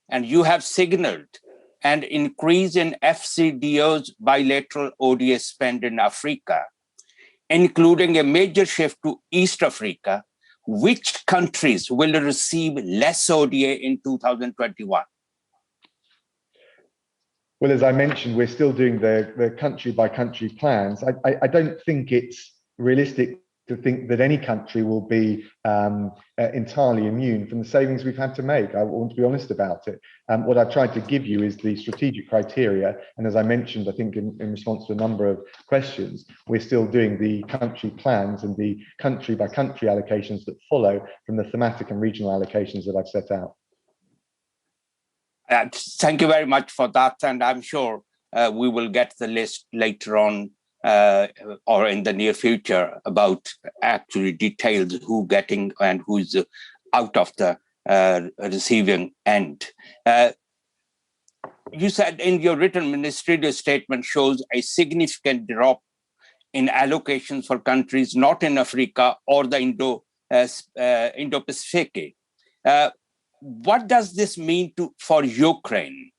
and you have signaled an increase in FCDO's bilateral ODA spend in Africa, including a major shift to East Africa, which countries will receive less ODA in 2021? Well, as I mentioned, we're still doing the country by country plans. I don't think it's realistic to think that any country will be entirely immune from the savings we've had to make. I want to be honest about it. What I've tried to give you is the strategic criteria. And as I mentioned, I think in response to a number of questions, we're still doing the country plans and the country by country allocations that follow from the thematic and regional allocations that I've set out. Thank you very much for that. And I'm sure we will get the list later on or in the near future about actually details who getting and who's out of the receiving end. You said in your written ministerial statement shows a significant drop in allocations for countries not in Africa or the Indo-Pacific. What does this mean for Ukraine,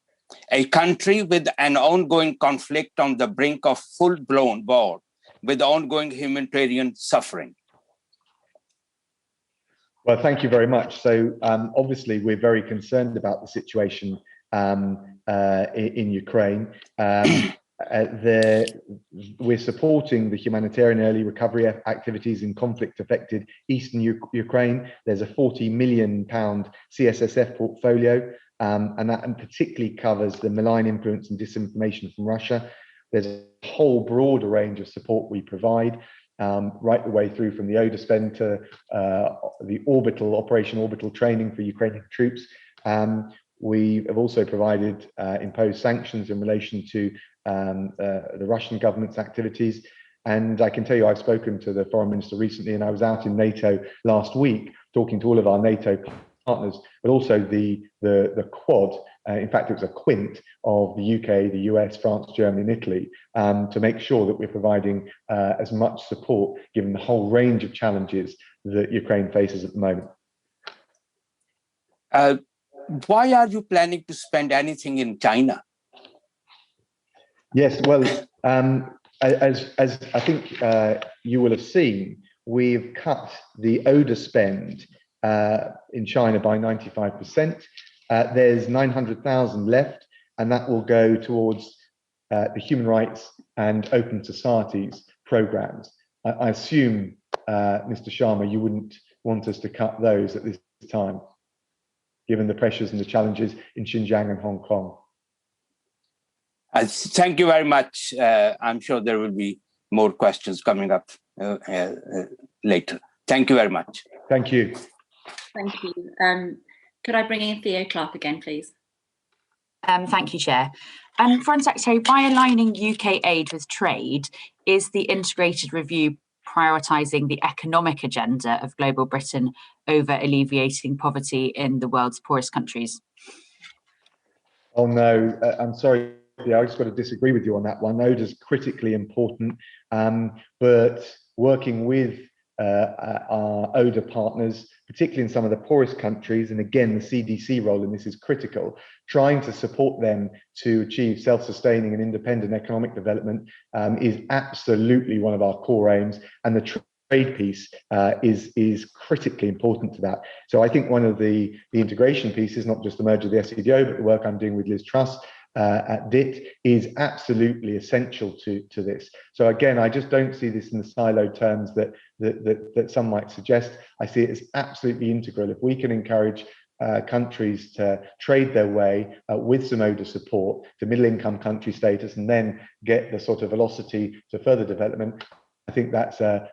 a country with an ongoing conflict on the brink of full-blown war, with ongoing humanitarian suffering? Well, thank you very much. So obviously, we're very concerned about the situation in Ukraine. We're supporting the humanitarian early recovery activities in conflict-affected eastern Ukraine. There's a £40 million CSSF portfolio, and that particularly covers the malign influence and disinformation from Russia. There's a whole broader range of support we provide, right the way through from the ODA spend to the Operation Orbital training for Ukrainian troops. We have also provided imposed sanctions in relation to the Russian government's activities. And I can tell you, I've spoken to the foreign minister recently, and I was out in NATO last week talking to all of our NATO partners, but also the Quad. In fact, it was a quint of the UK, the US, France, Germany, and Italy, to make sure that we're providing as much support, given the whole range of challenges that Ukraine faces at the moment. Why are you planning to spend anything in China? Yes, well, as I think you will have seen, we've cut the ODA spend in China by 95%. There's 900,000 left, and that will go towards the human rights and open societies programs. I assume, Mr. Sharma, you wouldn't want us to cut those at this time, given the pressures and the challenges in Xinjiang and Hong Kong. Thank you very much. I'm sure there will be more questions coming up later. Thank you very much. Thank you. Thank you. Could I bring in Theo Clark again, please? Thank you, Chair. Foreign Secretary, by aligning UK aid with trade, is the integrated review prioritising the economic agenda of global Britain over alleviating poverty in the world's poorest countries? Oh no, I'm sorry, I just got to disagree with you on that one. ODA is critically important, but working with our ODA partners, particularly in some of the poorest countries, and again, the CDC role in this is critical, trying to support them to achieve self-sustaining and independent economic development is absolutely one of our core aims, and the trade piece is critically important to that. So I think one of the integration pieces, not just the merger of the SCDO, but the work I'm doing with Liz Truss at DIT is absolutely essential to this. So again, I just don't see this in the siloed terms that some might suggest. I see it as absolutely integral. If we can encourage countries to trade their way with some ODA support to middle-income country status and then get the sort of velocity to further development, I think that's a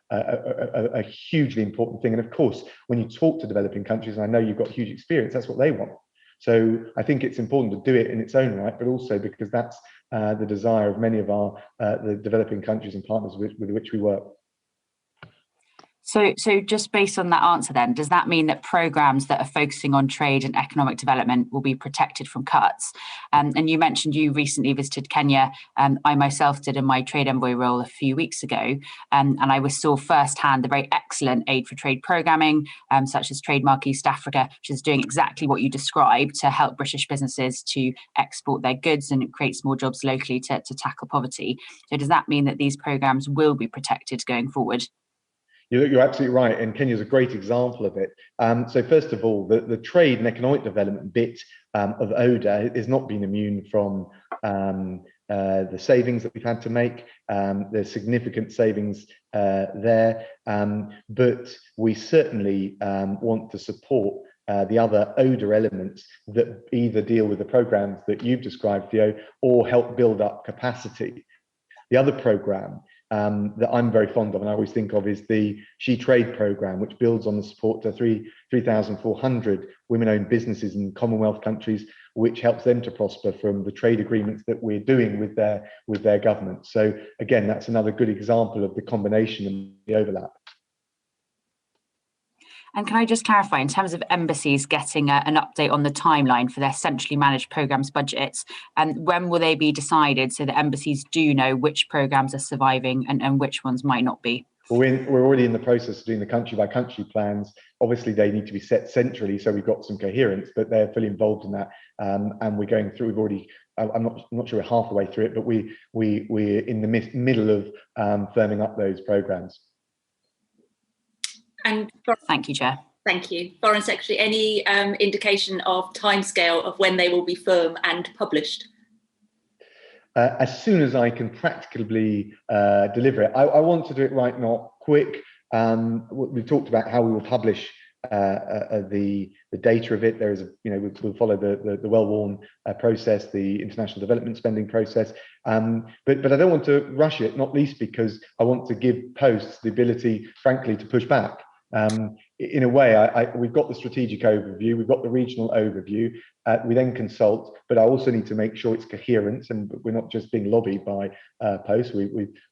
hugely important thing. And of course, when you talk to developing countries, and I know you've got huge experience, that's what they want. So I think it's important to do it in its own right, but also because that's the desire of many of our the developing countries and partners with which we work. So just based on that answer then, does that mean that programmes that are focusing on trade and economic development will be protected from cuts? And you mentioned you recently visited Kenya. I myself did in my trade envoy role a few weeks ago, and I saw firsthand the very excellent aid for trade programming, such as Trademark East Africa, which is doing exactly what you described to help British businesses to export their goods, and it creates more jobs locally to tackle poverty. So does that mean that these programmes will be protected going forward? You're absolutely right, and Kenya is a great example of it. So first of all, the trade and economic development bit of ODA has not been immune from the savings that we've had to make. There's significant savings there, but we certainly want to support the other ODA elements that either deal with the programs that you've described, Theo, or help build up capacity. The other program that I'm very fond of and I always think of is the She Trade program, which builds on the support to 3,400 women-owned businesses in Commonwealth countries, which helps them to prosper from the trade agreements that we're doing with their government. So again, that's another good example of the combination and the overlap. And can I just clarify, in terms of embassies getting an update on the timeline for their centrally managed programmes budgets, and when will they be decided so that embassies do know which programmes are surviving and which ones might not be? Well, we're already in the process of doing the country by country plans. Obviously, they need to be set centrally, so we've got some coherence, but they're fully involved in that. And we're going through, we've already, I'm not sure we're half the way through it, but we're in the middle of firming up those programmes. And thank you, Chair. Thank you. Foreign Secretary, any indication of timescale of when they will be firm and published? As soon as I can practically deliver it. I want to do it right, not quick. We've talked about how we will publish the data of it. There is we'll follow the well-worn process, the international development spending process. But I don't want to rush it, not least because I want to give posts the ability, frankly, to push back. In a way, we've got the strategic overview, we've got the regional overview, we then consult, but I also need to make sure it's coherent and we're not just being lobbied by posts,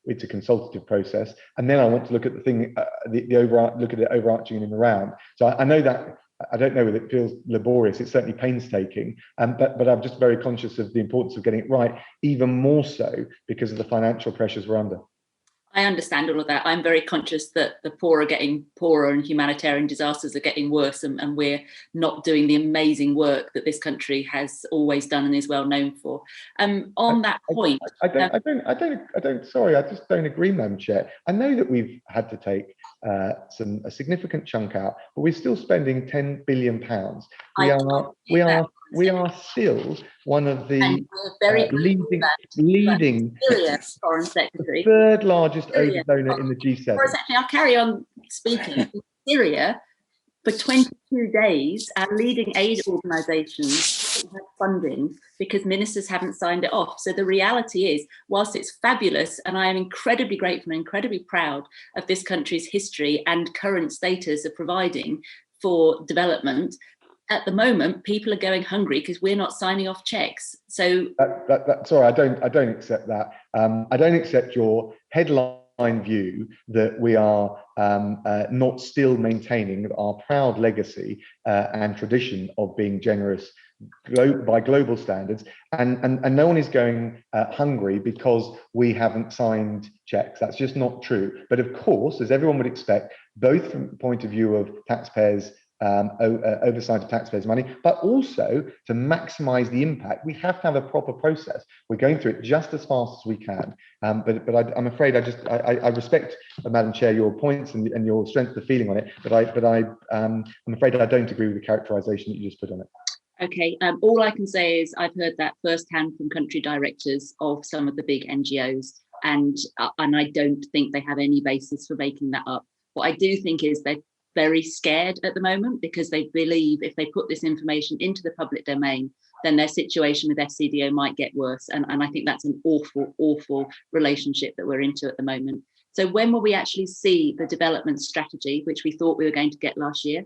it's a consultative process. And then I want to look at the thing, look at it overarching and in the round. So I know that, I don't know whether it feels laborious, it's certainly painstaking, but I'm just very conscious of the importance of getting it right, even more so because of the financial pressures we're under. I understand all of that. I'm very conscious that the poor are getting poorer and humanitarian disasters are getting worse, and we're not doing the amazing work that this country has always done and is well known for. On that point, sorry, I just don't agree, Madam Chair. I know that we've had to take a significant chunk out, but we're still spending £10 billion. We are still one of the leading Foreign Secretary, third largest ODA donor in the G7. Foreign Secretary, I'll carry on speaking. In Syria, for 22 days, our leading aid organisations have funding because ministers haven't signed it off. So the reality is, whilst it's fabulous, and I am incredibly grateful and incredibly proud of this country's history and current status of providing for development, at the moment, people are going hungry because we're not signing off checks. So sorry, I don't accept that. I don't accept your headline view that we are not still maintaining our proud legacy and tradition of being generous by global standards, and no one is going hungry because we haven't signed checks. That's just not true. But of course, as everyone would expect, both from the point of view of taxpayers, oversight of taxpayers' money, but also to maximise the impact, we have to have a proper process. We're going through it just as fast as we can. But I'm afraid I respect, Madam Chair, your points and your strength of feeling on it. But I'm afraid I don't agree with the characterisation that you just put on it. Okay, all I can say is I've heard that firsthand from country directors of some of the big NGOs, and I don't think they have any basis for making that up. What I do think is they're very scared at the moment because they believe if they put this information into the public domain, then their situation with FCDO might get worse. And I think that's an awful, awful relationship that we're into at the moment. So when will we actually see the development strategy, which we thought we were going to get last year?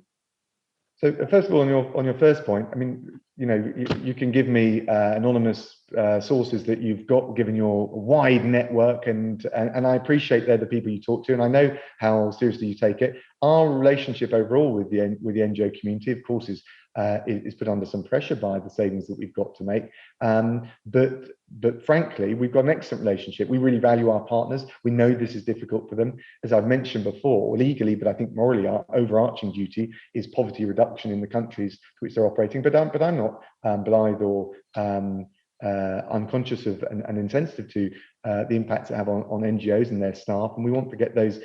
So first of all, on your first point, I mean, you can give me anonymous sources that you've got, given your wide network, and I appreciate they're the people you talk to, and I know how seriously you take it. Our relationship overall with the NGO community, of course, is put under some pressure by the savings that we've got to make. But frankly, we've got an excellent relationship. We really value our partners. We know this is difficult for them. As I've mentioned before, legally, but I think morally, our overarching duty is poverty reduction in the countries to which they're operating. But I'm not blithe or unconscious of and insensitive to the impacts it have on NGOs and their staff. And we want to get those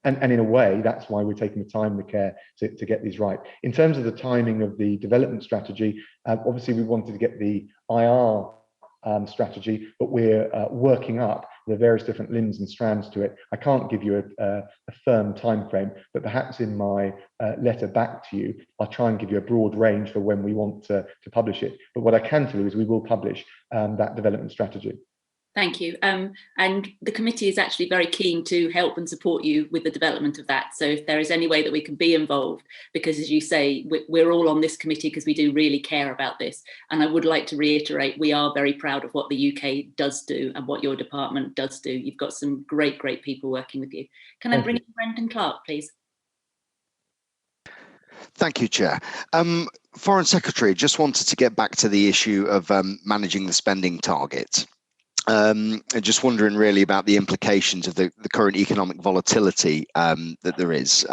and in a way, that's why we're taking the time and the care to get these right. In terms of the timing of the development strategy, obviously we wanted to get the IR strategy, but we're working up the various different limbs and strands to it. I can't give you a firm time frame, but perhaps in my letter back to you, I'll try and give you a broad range for when we want to publish it. But what I can tell you is we will publish that development strategy. Thank you. And the committee is actually very keen to help and support you with the development of that. So if there is any way that we can be involved, because as you say, we're all on this committee because we do really care about this. And I would like to reiterate, we are very proud of what the UK does do and what your department does do. You've got some great, great people working with you. Can I bring in Brendan Clark, please? Thank you, Chair. Foreign Secretary, just wanted to get back to the issue of managing the spending target. And just wondering really about the implications of the current economic volatility that there is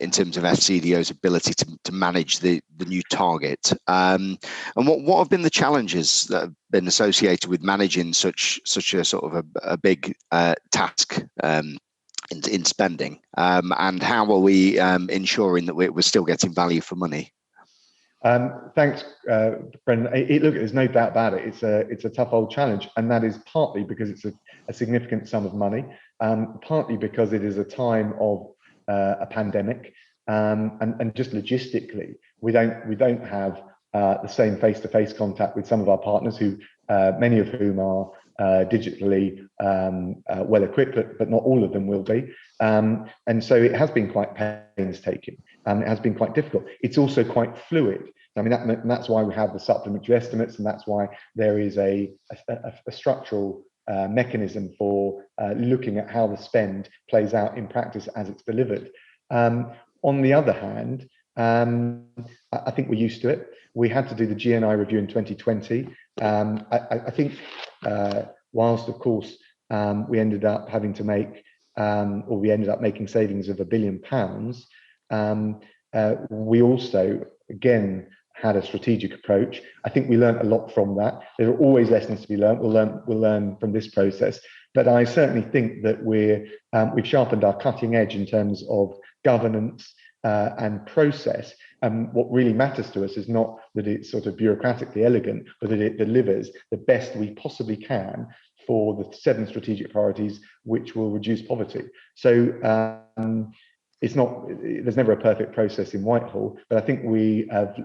in terms of FCDO's ability to manage the new target. And what have been the challenges that have been associated with managing such a sort of a big task in spending? And how are we ensuring that we're still getting value for money? Thanks, Brendan. Look, there's no doubt about it. It's a tough old challenge, and that is partly because it's a significant sum of money, partly because it is a time of a pandemic, and just logistically, we don't have the same face-to-face contact with some of our partners, who many of whom are digitally well equipped, but not all of them will be, and so it has been quite painstaking. It has been quite difficult. It's also quite fluid. I mean, that's why we have the supplementary estimates, and that's why there is a structural mechanism for looking at how the spend plays out in practice as it's delivered. On the other hand, I think we're used to it. We had to do the GNI review in 2020. I think whilst, of course, we ended up having to make, or we ended up making savings of £1 billion, we also, again, had a strategic approach. I think we learned a lot from that. There are always lessons to be learned. We'll learn from this process. But I certainly think that we've sharpened our cutting edge in terms of governance and process. And what really matters to us is not that it's sort of bureaucratically elegant, but that it delivers the best we possibly can for the 7 strategic priorities which will reduce poverty. So there's never a perfect process in Whitehall, but I think we have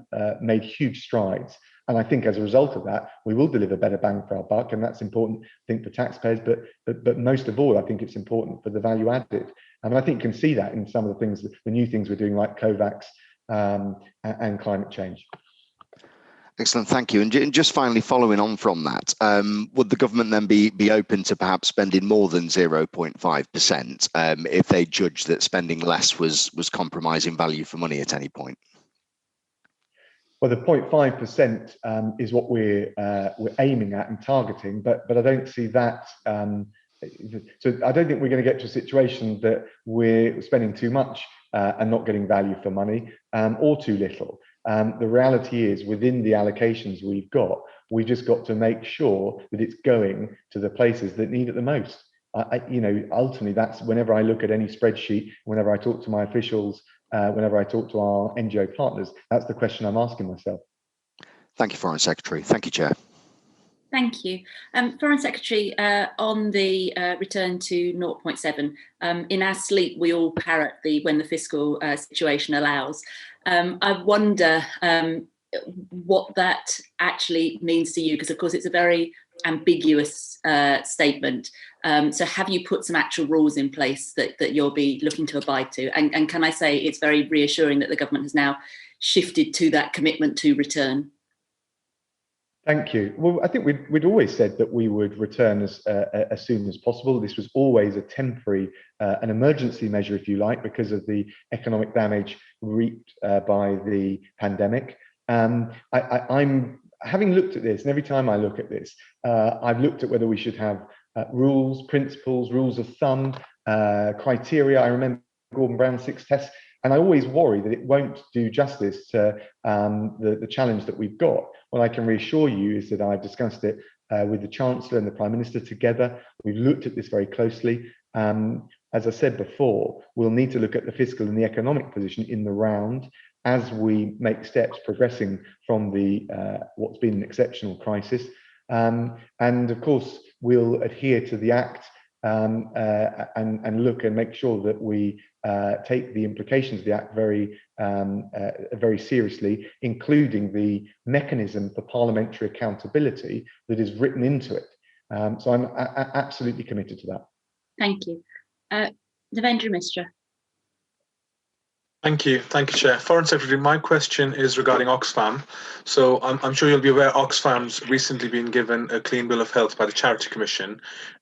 made huge strides. And I think as a result of that, we will deliver better bang for our buck, and that's important, I think, for taxpayers, but most of all, I think it's important for the value added. And I think you can see that in some of the things, the new things we're doing, like COVAX and climate change. Excellent, thank you. And just finally, following on from that, would the government then be open to perhaps spending more than 0.5% if they judge that spending less was compromising value for money at any point? Well, the 0.5% is what we're aiming at and targeting, but I don't see that. So I don't think we're going to get to a situation that we're spending too much and not getting value for money, or too little. The reality is, within the allocations we've got, we just got to make sure that it's going to the places that need it the most. Ultimately, that's whenever I look at any spreadsheet, whenever I talk to my officials, whenever I talk to our NGO partners, that's the question I'm asking myself. Thank you, Foreign Secretary. Thank you, Chair. Thank you. Foreign Secretary, on the return to 0.7, in our sleep, we all parrot when the fiscal situation allows. I wonder what that actually means to you, because of course it's a very ambiguous statement. So have you put some actual rules in place that you'll be looking to abide to? And can I say it's very reassuring that the government has now shifted to that commitment to return? Thank you. Well, I think we'd always said that we would return as soon as possible. This was always a temporary, an emergency measure, if you like, because of the economic damage reaped by the pandemic. I'm having looked at this, and every time I look at this, I've looked at whether we should have rules, principles, rules of thumb, criteria. I remember Gordon Brown's 6 tests, and I always worry that it won't do justice to the challenge that we've got. What I can reassure you is that I've discussed it with the Chancellor and the Prime Minister together. We've looked at this very closely. As I said before, we'll need to look at the fiscal and the economic position in the round as we make steps progressing from the what's been an exceptional crisis. And of course, we'll adhere to the Act and look and make sure that we take the implications of the Act very seriously, including the mechanism for parliamentary accountability that is written into it. So I'm absolutely committed to that. Thank you. Devendra Mishra. Thank you, Chair. Foreign Secretary, my question is regarding Oxfam. So I'm sure you'll be aware Oxfam's recently been given a clean bill of health by the Charity Commission,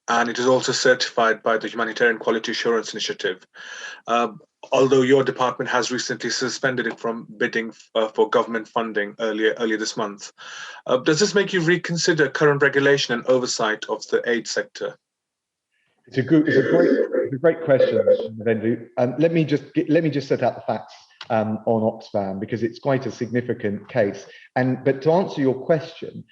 and it is also certified by the Humanitarian Quality Assurance Initiative. Although your department has recently suspended it from bidding for government funding earlier this month. Does this make you reconsider current regulation and oversight of the aid sector? It's a great question, Vendu. Let me just set out the facts on Oxfam, because it's quite a significant case. But to answer your question,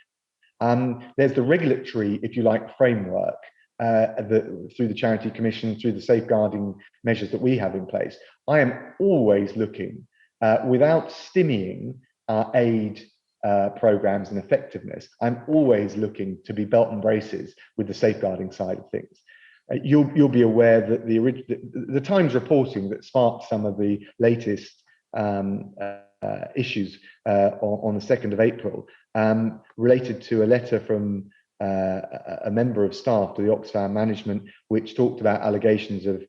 there's the regulatory, if you like, framework through the Charity Commission, through the safeguarding measures that we have in place. I am always looking, without stymieing our aid programs and effectiveness, I'm always looking to be belt and braces with the safeguarding side of things. You'll be aware that the Times reporting that sparked some of the latest issues on the 2nd of April related to a letter from a member of staff to the Oxfam management, which talked about allegations of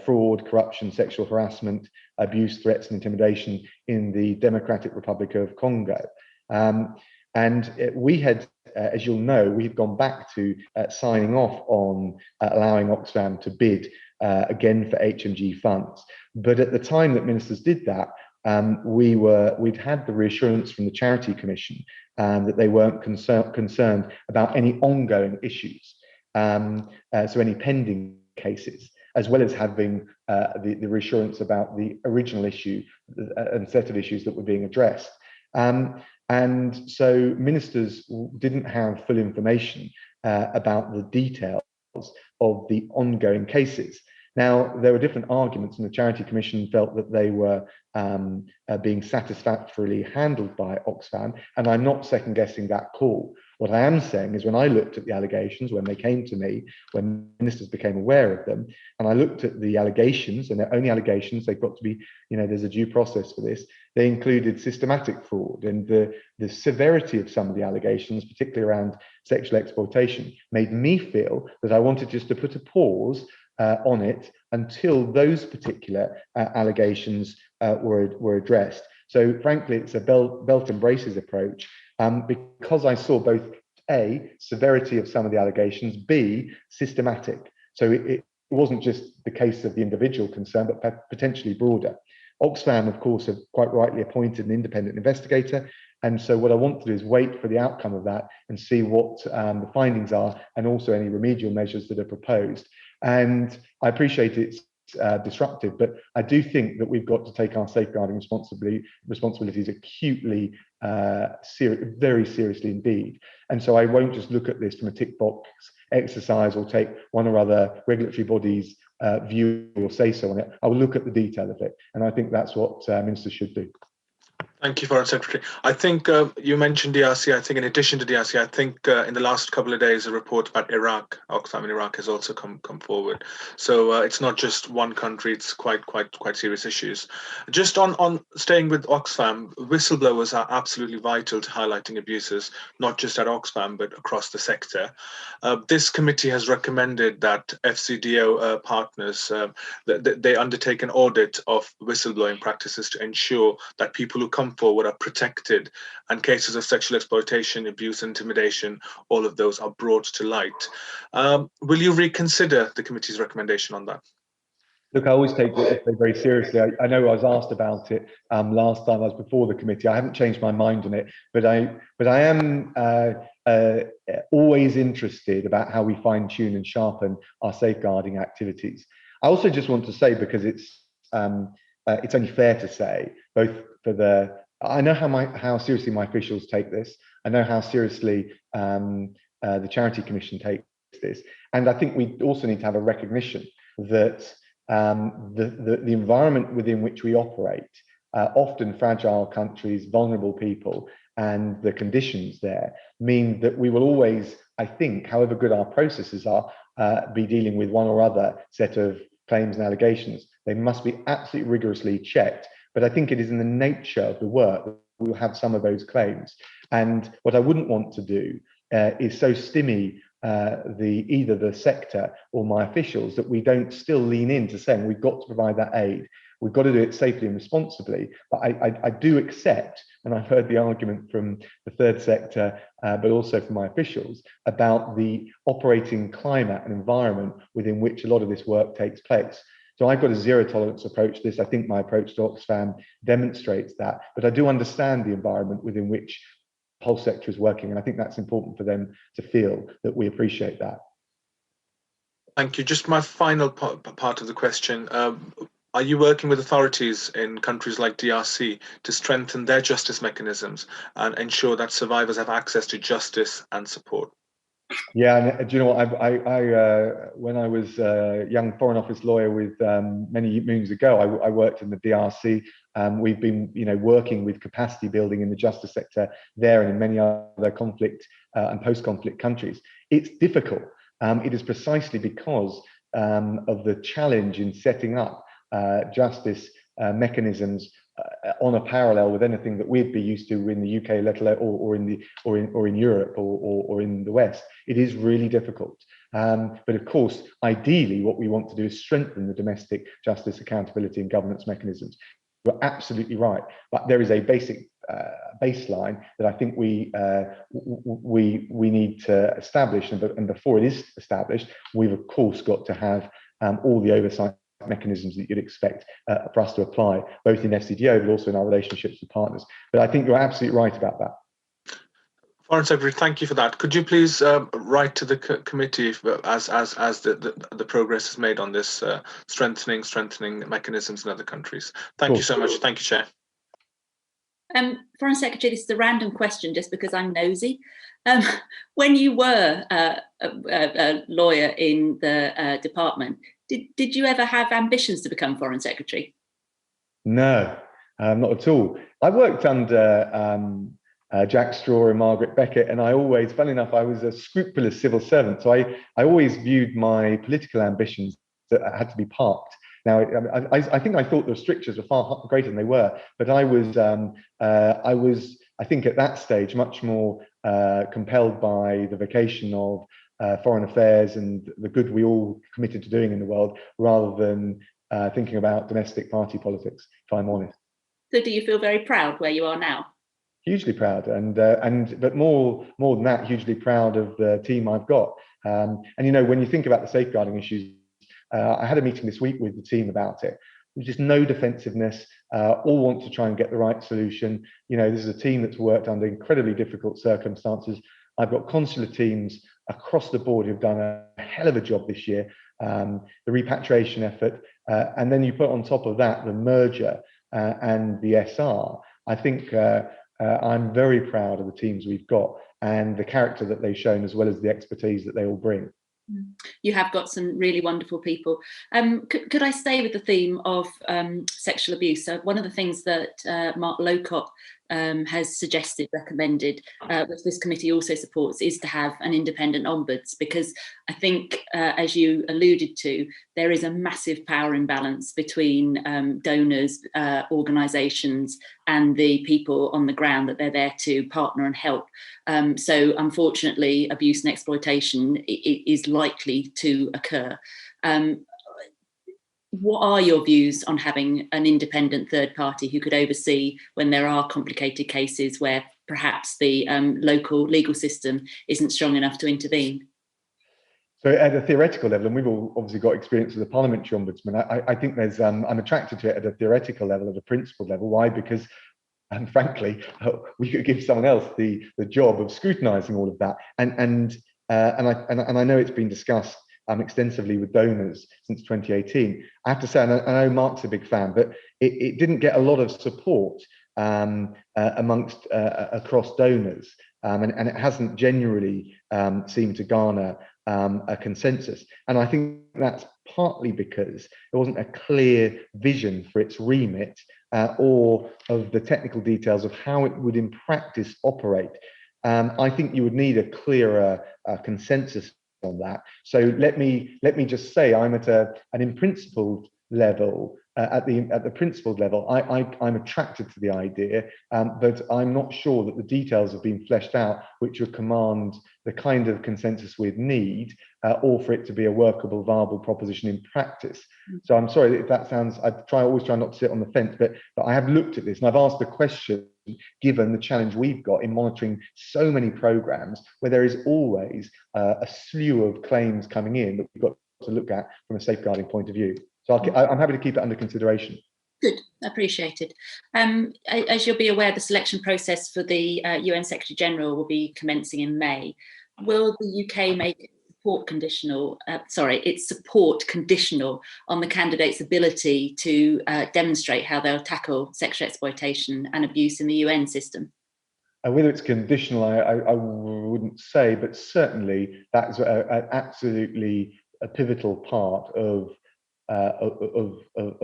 fraud, corruption, sexual harassment, abuse, threats and intimidation in the Democratic Republic of Congo. And we had, as you'll know, we've gone back to signing off on allowing Oxfam to bid again for HMG funds. But at the time that ministers did that, we'd had the reassurance from the Charity Commission that they weren't concerned about any ongoing issues, so any pending cases, as well as having the reassurance about the original issue and set of issues that were being addressed. And so ministers didn't have full information about the details of the ongoing cases. Now, there were different arguments, and the Charity Commission felt that they were being satisfactorily handled by Oxfam, and I'm not second-guessing that call. What I am saying is, when I looked at the allegations, when they came to me, when ministers became aware of them, and I looked at the allegations, and they're only allegations, they've got to be, there's a due process for this, they included systematic fraud, and the severity of some of the allegations, particularly around sexual exploitation, made me feel that I wanted just to put a pause on it until those particular allegations were addressed. So frankly, it's a belt and braces approach, because I saw both A, severity of some of the allegations, B, systematic. So it wasn't just the case of the individual concern, but potentially broader. Oxfam, of course, have quite rightly appointed an independent investigator, And so what I want to do is wait for the outcome of that and see what the findings are, and also any remedial measures that are proposed. And I appreciate it's disruptive, but I do think that we've got to take our safeguarding responsibilities acutely, very seriously indeed. And so I won't just look at this from a tick box exercise or take one or other regulatory body's view or say so on it. I will look at the detail of it, and I think that's what ministers should do. Thank you, Foreign Secretary. I think you mentioned DRC. I think in addition to DRC, I think in the last couple of days, a report about Iraq, Oxfam in Iraq, has also come forward. So it's not just one country; it's quite serious issues. Just on staying with Oxfam, whistleblowers are absolutely vital to highlighting abuses, not just at Oxfam but across the sector. This committee has recommended that FCDO partners they undertake an audit of whistleblowing practices to ensure that people who come forward are protected, and cases of sexual exploitation, abuse, intimidation, all of those are brought to light. Will you reconsider the committee's recommendation on that? Look, I always take it very seriously. I know I was asked about it last time I was before the committee. I haven't changed my mind on it, but I am always interested about how we fine tune and sharpen our safeguarding activities. I also just want to say, because it's only fair to say, both for I know how seriously my officials take this. I know how seriously the Charity Commission takes this, and I think we also need to have a recognition that the environment within which we operate, often fragile countries, vulnerable people, and the conditions there mean that we will always, I think, however good our processes are, be dealing with one or other set of claims and allegations. They must be absolutely rigorously checked. But I think it is in the nature of the work that we will have some of those claims. And what I wouldn't want to do is so stymie either the sector or my officials that we don't still lean into saying we've got to provide that aid. We've got to do it safely and responsibly. But I do accept, and I've heard the argument from the third sector, but also from my officials, about the operating climate and environment within which a lot of this work takes place. So I've got a zero tolerance approach to this. I think my approach to Oxfam demonstrates that, but I do understand the environment within which the whole sector is working, and I think that's important for them to feel that we appreciate that. Thank you. Just my final part of the question. Are you working with authorities in countries like DRC to strengthen their justice mechanisms and ensure that survivors have access to justice and support? Yeah, and do you know what? When I was a young Foreign Office lawyer with many moons ago, I worked in the DRC. We've been, working with capacity building in the justice sector there and in many other conflict and post-conflict countries. It's difficult. It is precisely because of the challenge in setting up justice mechanisms on a parallel with anything that we'd be used to in the UK, let alone or in Europe or in the West. It is really difficult. But of course, ideally, what we want to do is strengthen the domestic justice accountability and governance mechanisms. You're absolutely right, but there is a basic baseline that I think we need to establish, and before it is established, we've of course got to have all the oversight mechanisms that you'd expect for us to apply, both in FCDO but also in our relationships with partners. But I think you're absolutely right about that. Foreign Secretary, thank you for that. Could you please write to the committee as the progress is made on this strengthening mechanisms in other countries? Thank you so much. Thank you, Chair. Foreign Secretary, this is a random question just because I'm nosy. When you were a lawyer in the department, did you ever have ambitions to become Foreign Secretary? No, not at all. I worked under Jack Straw and Margaret Beckett, and I always, funny enough, I was a scrupulous civil servant, so I always viewed my political ambitions that had to be parked. Now, I think I thought the strictures were far greater than they were, but I was, I think at that stage, much more compelled by the vocation of foreign affairs and the good we all committed to doing in the world, rather than thinking about domestic party politics, if I'm honest. So do you feel very proud where you are now? Hugely proud, but more than that, hugely proud of the team I've got. And when you think about the safeguarding issues, I had a meeting this week with the team about it. There's just no defensiveness. All want to try and get the right solution. You know, this is a team that's worked under incredibly difficult circumstances. I've got consular teams across the board who've done a hell of a job this year. The repatriation effort, and then you put on top of that the merger and the SR. I think I'm very proud of the teams we've got and the character that they've shown, as well as the expertise that they all bring. You have got some really wonderful people. Could I stay with the theme of sexual abuse? So one of the things that Mark Lowcock has recommended, which this committee also supports, is to have an independent ombuds, because I think, as you alluded to, there is a massive power imbalance between donors, organisations, and the people on the ground that they're there to partner and help. So unfortunately, abuse and exploitation is likely to occur. What are your views on having an independent third party who could oversee when there are complicated cases where perhaps the local legal system isn't strong enough to intervene? So at a theoretical level, and we've all obviously got experience with the parliamentary ombudsman, I think there's, I'm attracted to it at a theoretical level, at a principled level. Why? Because, and frankly, we could give someone else the job of scrutinising all of that. And I know it's been discussed extensively with donors since 2018. I have to say, and I know Mark's a big fan, but it didn't get a lot of support amongst across donors, and it hasn't generally seemed to garner a consensus. And I think that's partly because there wasn't a clear vision for its remit or of the technical details of how it would in practice operate. I think you would need a clearer consensus on that. So let me just say, I'm at an in principle level, at the principled level, I'm attracted to the idea, but I'm not sure that the details have been fleshed out, which would command the kind of consensus we'd need, or for it to be a workable, viable proposition in practice. So I'm sorry if that sounds, I always try not to sit on the fence, but I have looked at this and I've asked the question, given the challenge we've got in monitoring so many programs where there is always a slew of claims coming in that we've got to look at from a safeguarding point of view. So I'm happy to keep it under consideration. Good, appreciated. As you'll be aware, the selection process for the UN Secretary General will be commencing in May. Will the UK make its support conditional on the candidate's ability to demonstrate how they'll tackle sexual exploitation and abuse in the UN system? Whether it's conditional, I wouldn't say, but certainly that's absolutely a pivotal part of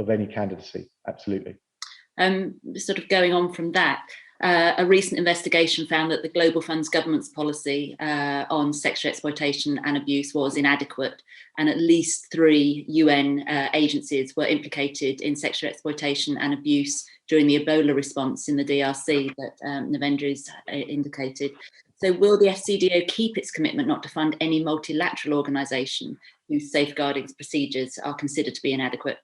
any candidacy. Absolutely. Sort of going on from that, a recent investigation found that the Global Fund's government's policy on sexual exploitation and abuse was inadequate, and at least 3 UN agencies were implicated in sexual exploitation and abuse during the Ebola response in the DRC that Navendra's indicated. So will the FCDO keep its commitment not to fund any multilateral organisation whose safeguarding procedures are considered to be inadequate?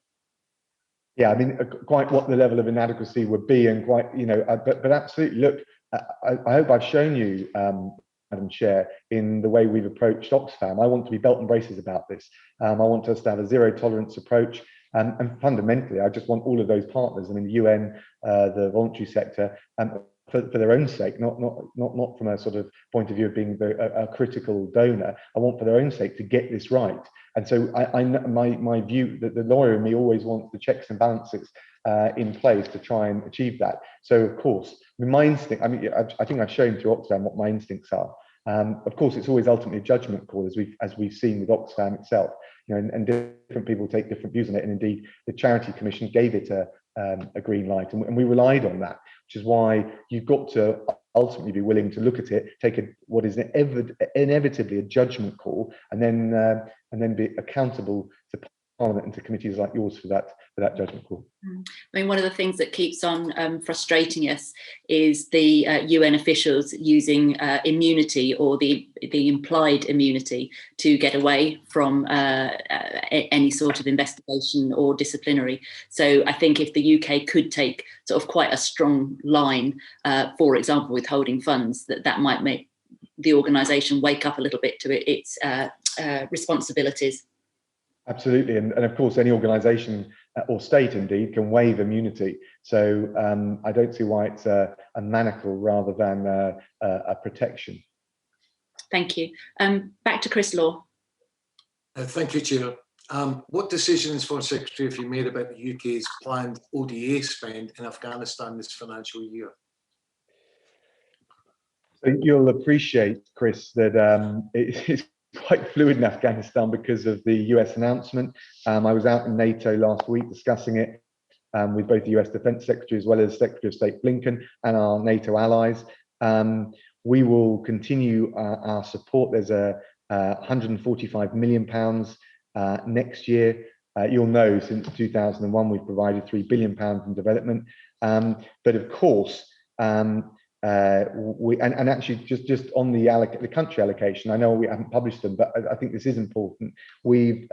Yeah, I mean, quite what the level of inadequacy would be, and quite, you know, but absolutely. Look, I hope I've shown you, Madam Chair, in the way we've approached Oxfam. I want to be belt and braces about this. I want us to have a zero tolerance approach, and fundamentally, I just want all of those partners. I mean, the UN, the voluntary sector, for their own sake, not from a sort of point of view of being a critical donor. I want for their own sake to get this right. And so my view that the lawyer in me always wants the checks and balances in place to try and achieve that. So of course, my instinct, I mean, I think I've shown through Oxfam what my instincts are. Of course, it's always ultimately a judgment call, as we've seen with Oxfam itself, you know, and different people take different views on it. And indeed, the Charity Commission gave it a green light, and we relied on that, which is why you've got to ultimately be willing to look at it, take what is inevitably a judgment call, and then be accountable to Parliament and to committees like yours for that judgment call. I mean, one of the things that keeps on frustrating us is the UN officials using immunity, or the implied immunity, to get away from any sort of investigation or disciplinary. So I think if the UK could take sort of quite a strong line, for example, withholding funds, that might make the organisation wake up a little bit to its responsibilities. Absolutely, and of course, any organisation or state indeed, can waive immunity. So I don't see why it's a manacle rather than a protection. Thank you. Back to Chris Law. Thank you, Chair. What decisions, Foreign Secretary, have you made about the UK's planned ODA spend in Afghanistan this financial year? So you'll appreciate, Chris, that it's quite fluid in Afghanistan because of the US announcement. I was out in NATO last week discussing it with both the US Defense Secretary as well as Secretary of State Blinken and our NATO allies. We will continue our support. There's a £145 million next year. You'll know since 2001 we've provided £3 billion in development. But of course, and actually just on the country allocation, I know we haven't published them, but I think this is important. We've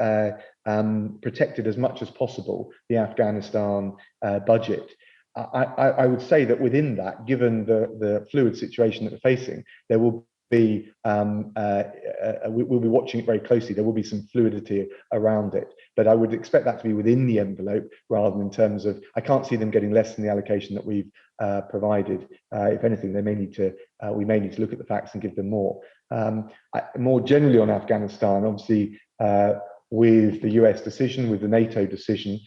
protected as much as possible the Afghanistan budget. I would say that within that, given the fluid situation that we're facing, there will be we'll be watching it very closely. There will be some fluidity around it, but I would expect that to be within the envelope rather than in terms of. I can't see them getting less than the allocation that we've provided. If anything, they may need to. We may need to look at the facts and give them more. More generally on Afghanistan, obviously, with the US decision, with the NATO decision,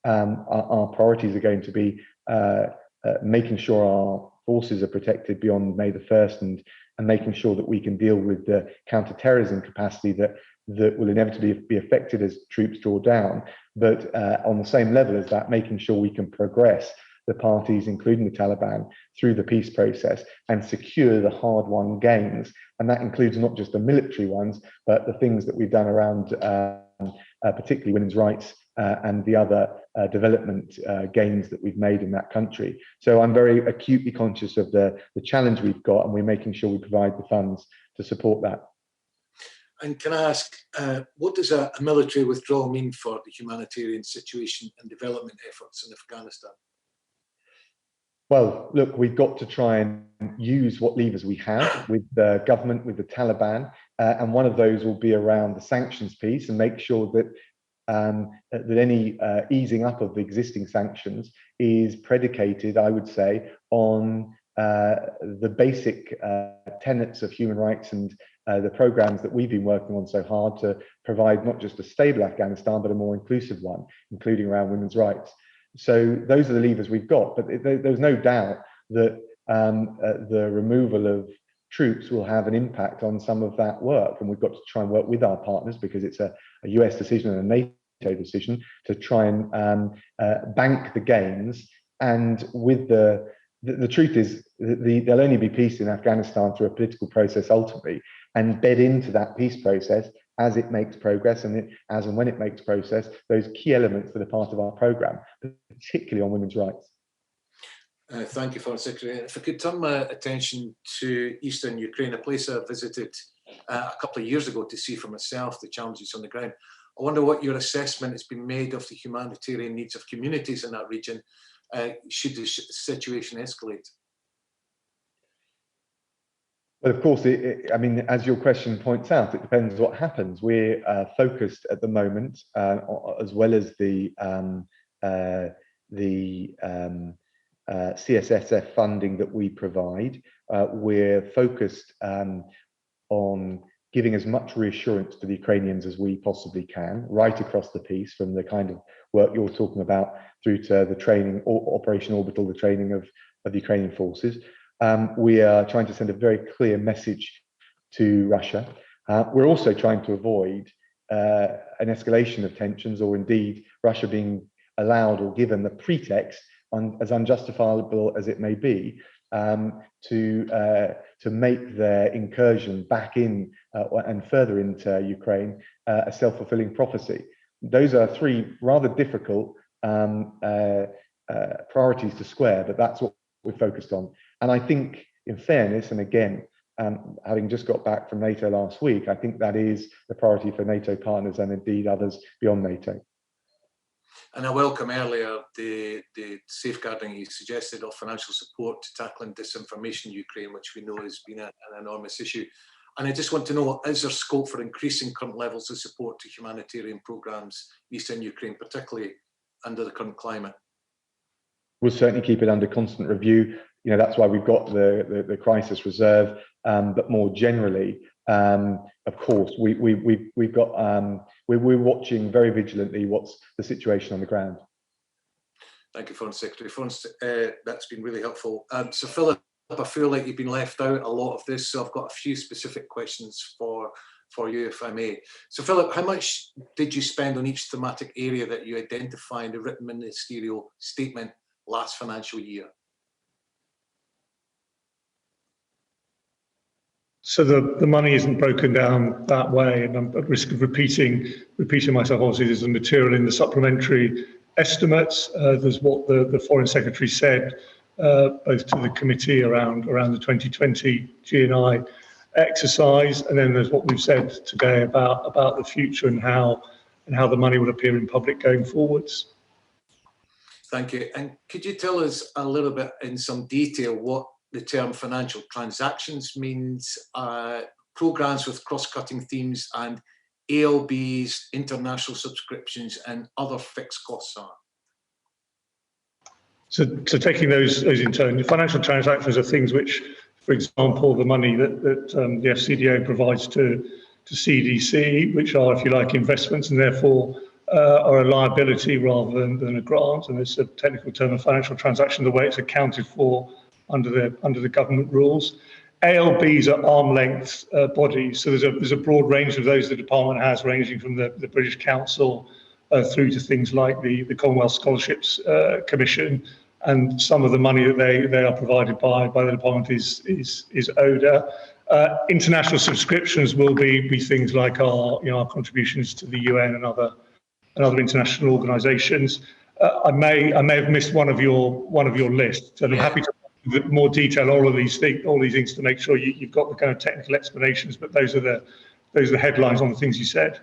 our priorities are going to be making sure our forces are protected beyond May the 1st and making sure that we can deal with the counter-terrorism capacity that will inevitably be affected as troops draw down. But on the same level as that, making sure we can progress the parties, including the Taliban, through the peace process and secure the hard-won gains. And that includes not just the military ones, but the things that we've done around particularly women's rights and the other development gains that we've made in that country. So I'm very acutely conscious of the challenge we've got, and we're making sure we provide the funds to support that. And can I ask, what does a military withdrawal mean for the humanitarian situation and development efforts in Afghanistan? Well, look, we've got to try and use what levers we have with the government, with the Taliban, and one of those will be around the sanctions piece and make sure that that any easing up of the existing sanctions is predicated, I would say, on the basic tenets of human rights and the programs that we've been working on so hard to provide not just a stable Afghanistan, but a more inclusive one, including around women's rights. So those are the levers we've got, but there's no doubt that the removal of troops will have an impact on some of that work, and we've got to try and work with our partners because it's a US decision and a NATO decision to try and bank the gains. And with the truth is there'll only be peace in Afghanistan through a political process ultimately, and bed into that peace process as it makes progress and as and when it makes progress, those key elements that are part of our programme, particularly on women's rights. Thank you, Foreign Secretary. If I could turn my attention to Eastern Ukraine, a place I visited a couple of years ago to see for myself the challenges on the ground. I wonder what your assessment has been made of the humanitarian needs of communities in that region should the situation escalate. Well, of course, I mean, as your question points out, it depends what happens. We're focused at the moment, as well as the CSSF funding that we provide. We're focused on giving as much reassurance to the Ukrainians as we possibly can, right across the piece, from the kind of work you're talking about through to the training, Operation Orbital, the training of the Ukrainian forces. We are trying to send a very clear message to Russia. We're also trying to avoid an escalation of tensions, or indeed Russia being allowed or given the pretext, as unjustifiable as it may be, to make their incursion back in and further into Ukraine a self-fulfilling prophecy. Those are three rather difficult priorities to square, but that's what we're focused on. And I think, in fairness, and again, having just got back from NATO last week, I think that is the priority for NATO partners and indeed others beyond NATO. And I welcome earlier the safeguarding you suggested of financial support to tackling disinformation in Ukraine, which we know has been an enormous issue. And I just want to know, is there scope for increasing current levels of support to humanitarian programmes in Eastern Ukraine, particularly under the current climate? We'll certainly keep it under constant review. You know, that's why we've got the crisis reserve. But more generally, of course, we've got we're watching very vigilantly what's the situation on the ground. Thank you, Foreign Secretary. That's been really helpful. So Philip, I feel like you've been left out a lot of this, so I've got a few specific questions for you, if I may. So Philip, how much did you spend on each thematic area that you identify in the written ministerial statement last financial year? So the money isn't broken down that way, and I'm at risk of repeating myself. Obviously, there's the material in the supplementary estimates. There's what the Foreign Secretary said, both to the committee around the 2020 GNI exercise, and then there's what we've said today about the future and how the money will appear in public going forwards. Thank you. And could you tell us a little bit in some detail what the term financial transactions means, programs with cross-cutting themes, and ALBs, international subscriptions, and other fixed costs are? So taking those in turn, the financial transactions are things which, for example, the money that the FCDO provides to CDC, which are, if you like, investments, and therefore are a liability rather than a grant. And it's a technical term of financial transaction, the way it's accounted for under the government rules. ALBs are arm-length bodies, so there's a broad range of those the department has, ranging from the British Council through to things like the Commonwealth Scholarships Commission, and some of the money that they are provided by the department is ODA. International subscriptions will be things like our contributions to the UN and other international organisations. I may have missed one of your lists, and I'm happy to give more detail on all of these things to make sure you've got the kind of technical explanations. But those are the headlines on the things you said.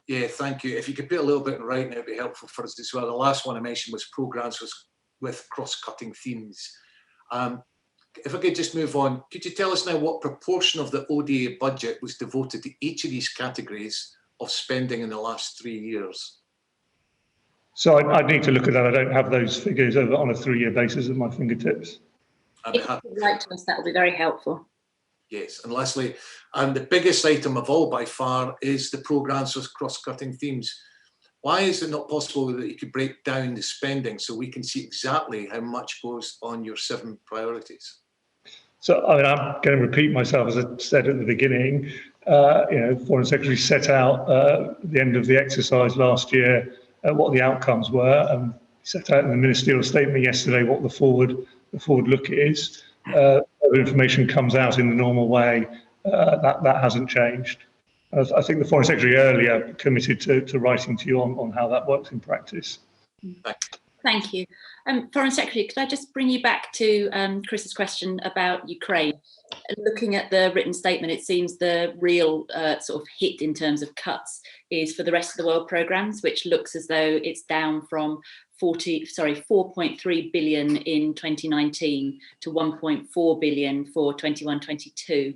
Yeah, thank you. If you could put a little bit in writing, it'd be helpful for us as well. The last one I mentioned was programs with cross-cutting themes. If I could just move on, could you tell us now what proportion of the ODA budget was devoted to each of these categories of spending in the last 3 years? So I'd need to look at that. I don't have those figures on a 3-year basis at my fingertips. If you could write to us, that would be very helpful. Yes, and lastly, the biggest item of all by far is the programs with cross-cutting themes. Why is it not possible that you could break down the spending so we can see exactly how much goes on your 7 priorities? So I'm going to repeat myself, as I said at the beginning. The Foreign Secretary set out at the end of the exercise last year what the outcomes were, and set out in the ministerial statement yesterday what the forward look is. Other information comes out in the normal way. That hasn't changed. I think the Foreign Secretary earlier committed to writing to you on how that works in practice. Thank you. Foreign Secretary, could I just bring you back to Chris's question about Ukraine? Looking at the written statement, it seems the real sort of hit in terms of cuts is for the rest of the world programmes, which looks as though it's down from 4.3 billion in 2019 to 1.4 billion for 21-22.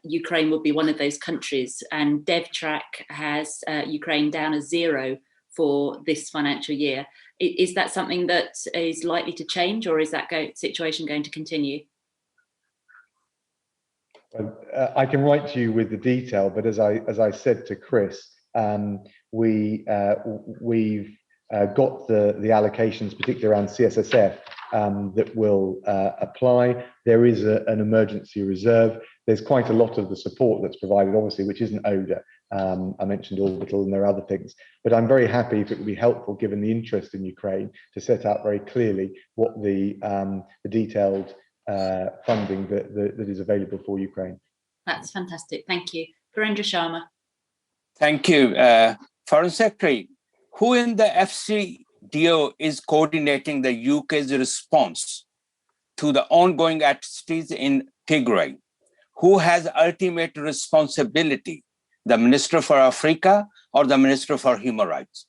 Ukraine will be one of those countries, and DevTrack has Ukraine down as 0 for this financial year. Is that something that is likely to change, or is that situation going to continue? I can write to you with the detail, but as I said to Chris, we've got the allocations, particularly around CSSF, that will apply. There is an emergency reserve. There's quite a lot of the support that's provided, obviously, which isn't ODA. I mentioned Orbital, and there are other things. But I'm very happy, if it would be helpful, given the interest in Ukraine, to set out very clearly what the detailed funding that is available for Ukraine. That's fantastic. Thank you. Virendra Sharma. Thank you. Foreign Secretary, who in the FCDO is coordinating the UK's response to the ongoing atrocities in Tigray? Who has ultimate responsibility, the Minister for Africa or the Minister for Human Rights?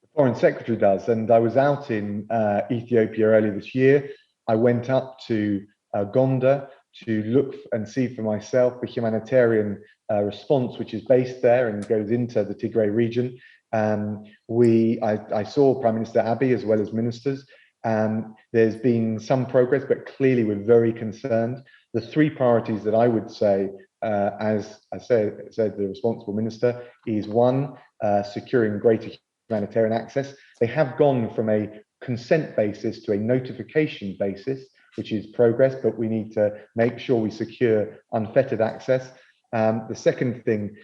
The Foreign Secretary does, and I was out in Ethiopia earlier this year. I went up to Gondar to look and see for myself the humanitarian response, which is based there and goes into the Tigray region. I saw Prime Minister Abiy as well as ministers. There's been some progress, but clearly we're very concerned. The three priorities that I would say, as I said, the responsible minister, is one, securing greater humanitarian access. They have gone from a consent basis to a notification basis, which is progress, but we need to make sure we secure unfettered access. The second thing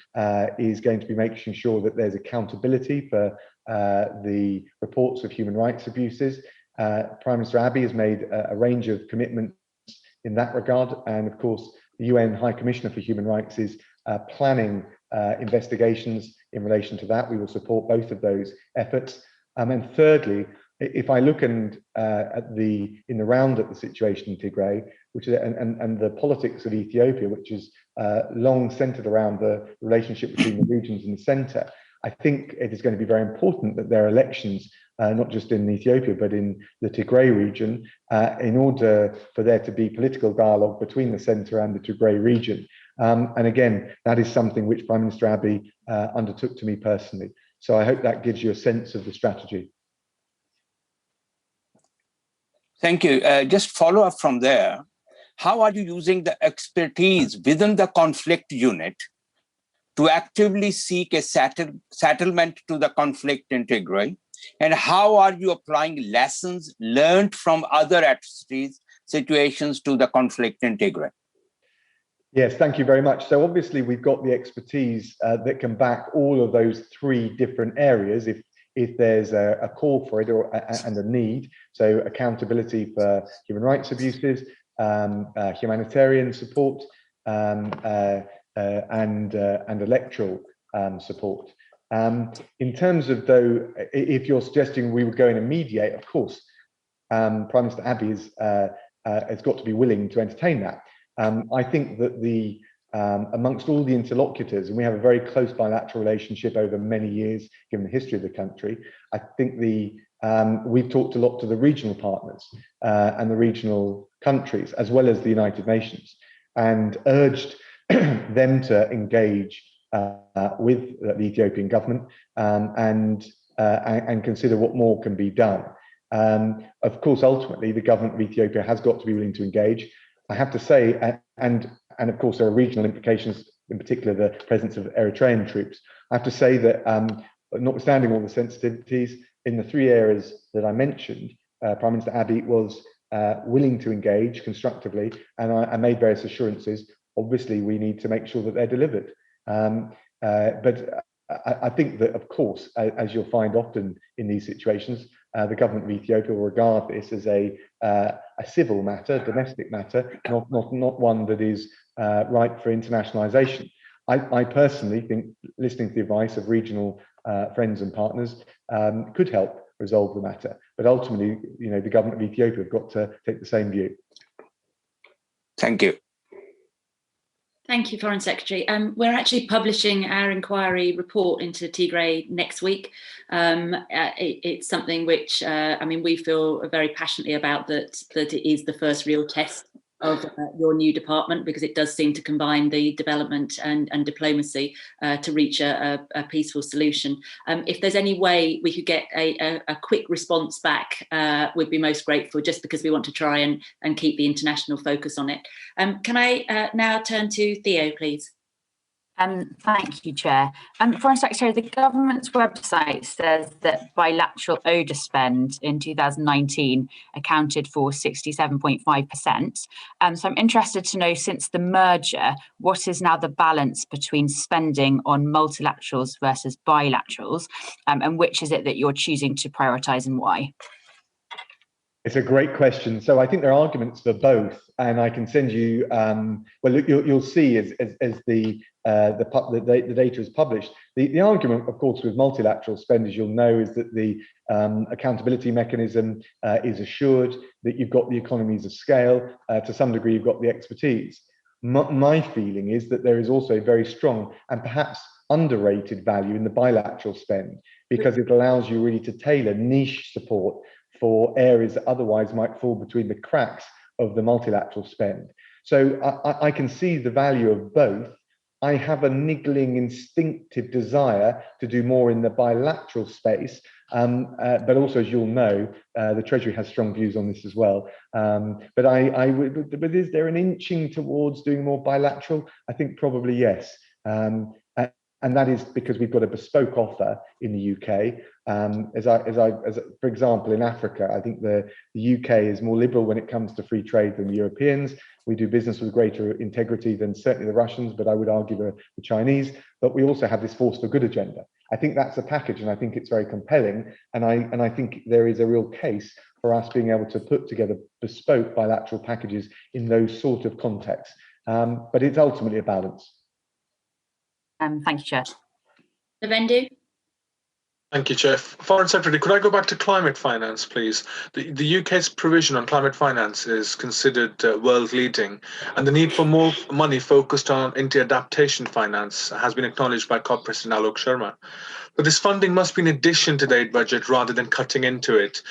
is going to be making sure that there's accountability for the reports of human rights abuses. Prime Minister Abiy has made a range of commitments in that regard, and of course the UN High Commissioner for Human Rights is planning investigations in relation to that. We will support both of those efforts. And thirdly, if I look in the round at the situation in Tigray, which is and the politics of Ethiopia, which is long centered around the relationship between the regions and the center, I think it is going to be very important that there are elections, not just in Ethiopia, but in the Tigray region, in order for there to be political dialogue between the center and the Tigray region. And again, that is something which Prime Minister Abiy undertook to me personally. So I hope that gives you a sense of the strategy. Thank you. Just follow up from there. How are you using the expertise within the conflict unit to actively seek a settlement to the conflict in Tigray? And how are you applying lessons learned from other atrocities situations to the conflict in Tigray? Yes, thank you very much. So obviously we've got the expertise that can back all of those three different areas if there's a call for it and a need. So accountability for human rights abuses, humanitarian support, and electoral support. In terms of, though, if you're suggesting we would go in and mediate, of course, Prime Minister Abiy has got to be willing to entertain that. I think that amongst all the interlocutors, and we have a very close bilateral relationship over many years, given the history of the country, I think we've talked a lot to the regional partners and the regional countries, as well as the United Nations, and urged them to engage with the Ethiopian government and consider what more can be done. Of course, ultimately, the government of Ethiopia has got to be willing to engage. I have to say, and of course, there are regional implications, in particular the presence of Eritrean troops. I have to say that, notwithstanding all the sensitivities, in the three areas that I mentioned, Prime Minister Abiy was willing to engage constructively, and I made various assurances. Obviously, we need to make sure that they're delivered. But I think that, of course, as you'll find often in these situations, the government of Ethiopia will regard this as a civil matter, domestic matter, not one that is ripe for internationalization. I personally think listening to the advice of regional friends and partners could help resolve the matter. But ultimately, the government of Ethiopia have got to take the same view. Thank you. Thank you, Foreign Secretary. We're actually publishing our inquiry report into Tigray next week. It's something which, we feel very passionately about, that it is the first real test of your new department, because it does seem to combine the development and diplomacy to reach a peaceful solution. If there's any way we could get a quick response back, we'd be most grateful, just because we want to try and keep the international focus on it. Can I now turn to Theo, please? Thank you, Chair. Foreign Secretary, the government's website says that bilateral ODA spend in 2019 accounted for 67.5%. So I'm interested to know, since the merger, what is now the balance between spending on multilaterals versus bilaterals, and which is it that you're choosing to prioritise and why? It's a great question. So I think there are arguments for both, and I can send you. Well, you'll see as the data is published. The argument, of course, with multilateral spend, as you'll know, is that the accountability mechanism is assured, that you've got the economies of scale, to some degree you've got the expertise. My feeling is that there is also very strong and perhaps underrated value in the bilateral spend, because it allows you really to tailor niche support for areas that otherwise might fall between the cracks of the multilateral spend. So I can see the value of both. I have a niggling instinctive desire to do more in the bilateral space, but also, as you'll know, the Treasury has strong views on this as well. But is there an inching towards doing more bilateral? I think probably yes. And that is because we've got a bespoke offer in the UK. For example, in Africa, I think the UK is more liberal when it comes to free trade than the Europeans. We do business with greater integrity than certainly the Russians, but I would argue the Chinese. But we also have this force for good agenda. I think that's a package, and I think it's very compelling. And I think there is a real case for us being able to put together bespoke bilateral packages in those sort of contexts. But it's ultimately a balance. Thank you, Chair. Lavendu. Thank you, Chair. Foreign Secretary, could I go back to climate finance, please? The UK's provision on climate finance is considered world leading, and the need for more money focused on anti-adaptation finance has been acknowledged by COP President Alok Sharma. But this funding must be in addition to the aid budget rather than cutting into it.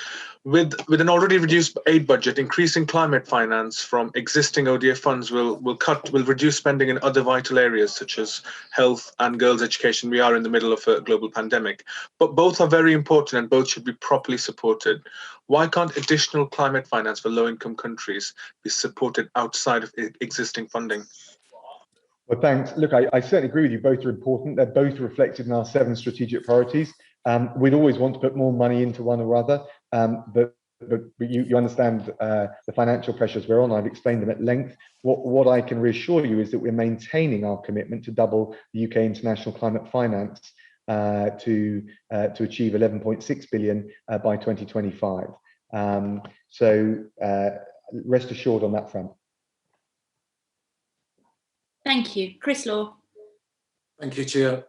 With an already reduced aid budget, increasing climate finance from existing ODA funds will reduce spending in other vital areas such as health and girls' education. We are in the middle of a global pandemic, but both are very important and both should be properly supported. Why can't additional climate finance for low-income countries be supported outside of existing funding? Well, thanks. Look, I certainly agree with you. Both are important. They're both reflected in our 7 strategic priorities. We'd always want to put more money into one or other, but you understand the financial pressures we're on. I've explained them at length. What I can reassure you is that we're maintaining our commitment to double the UK international climate finance to achieve 11.6 billion by 2025. So rest assured on that front. Thank you. Chris Law. Thank you, Chair.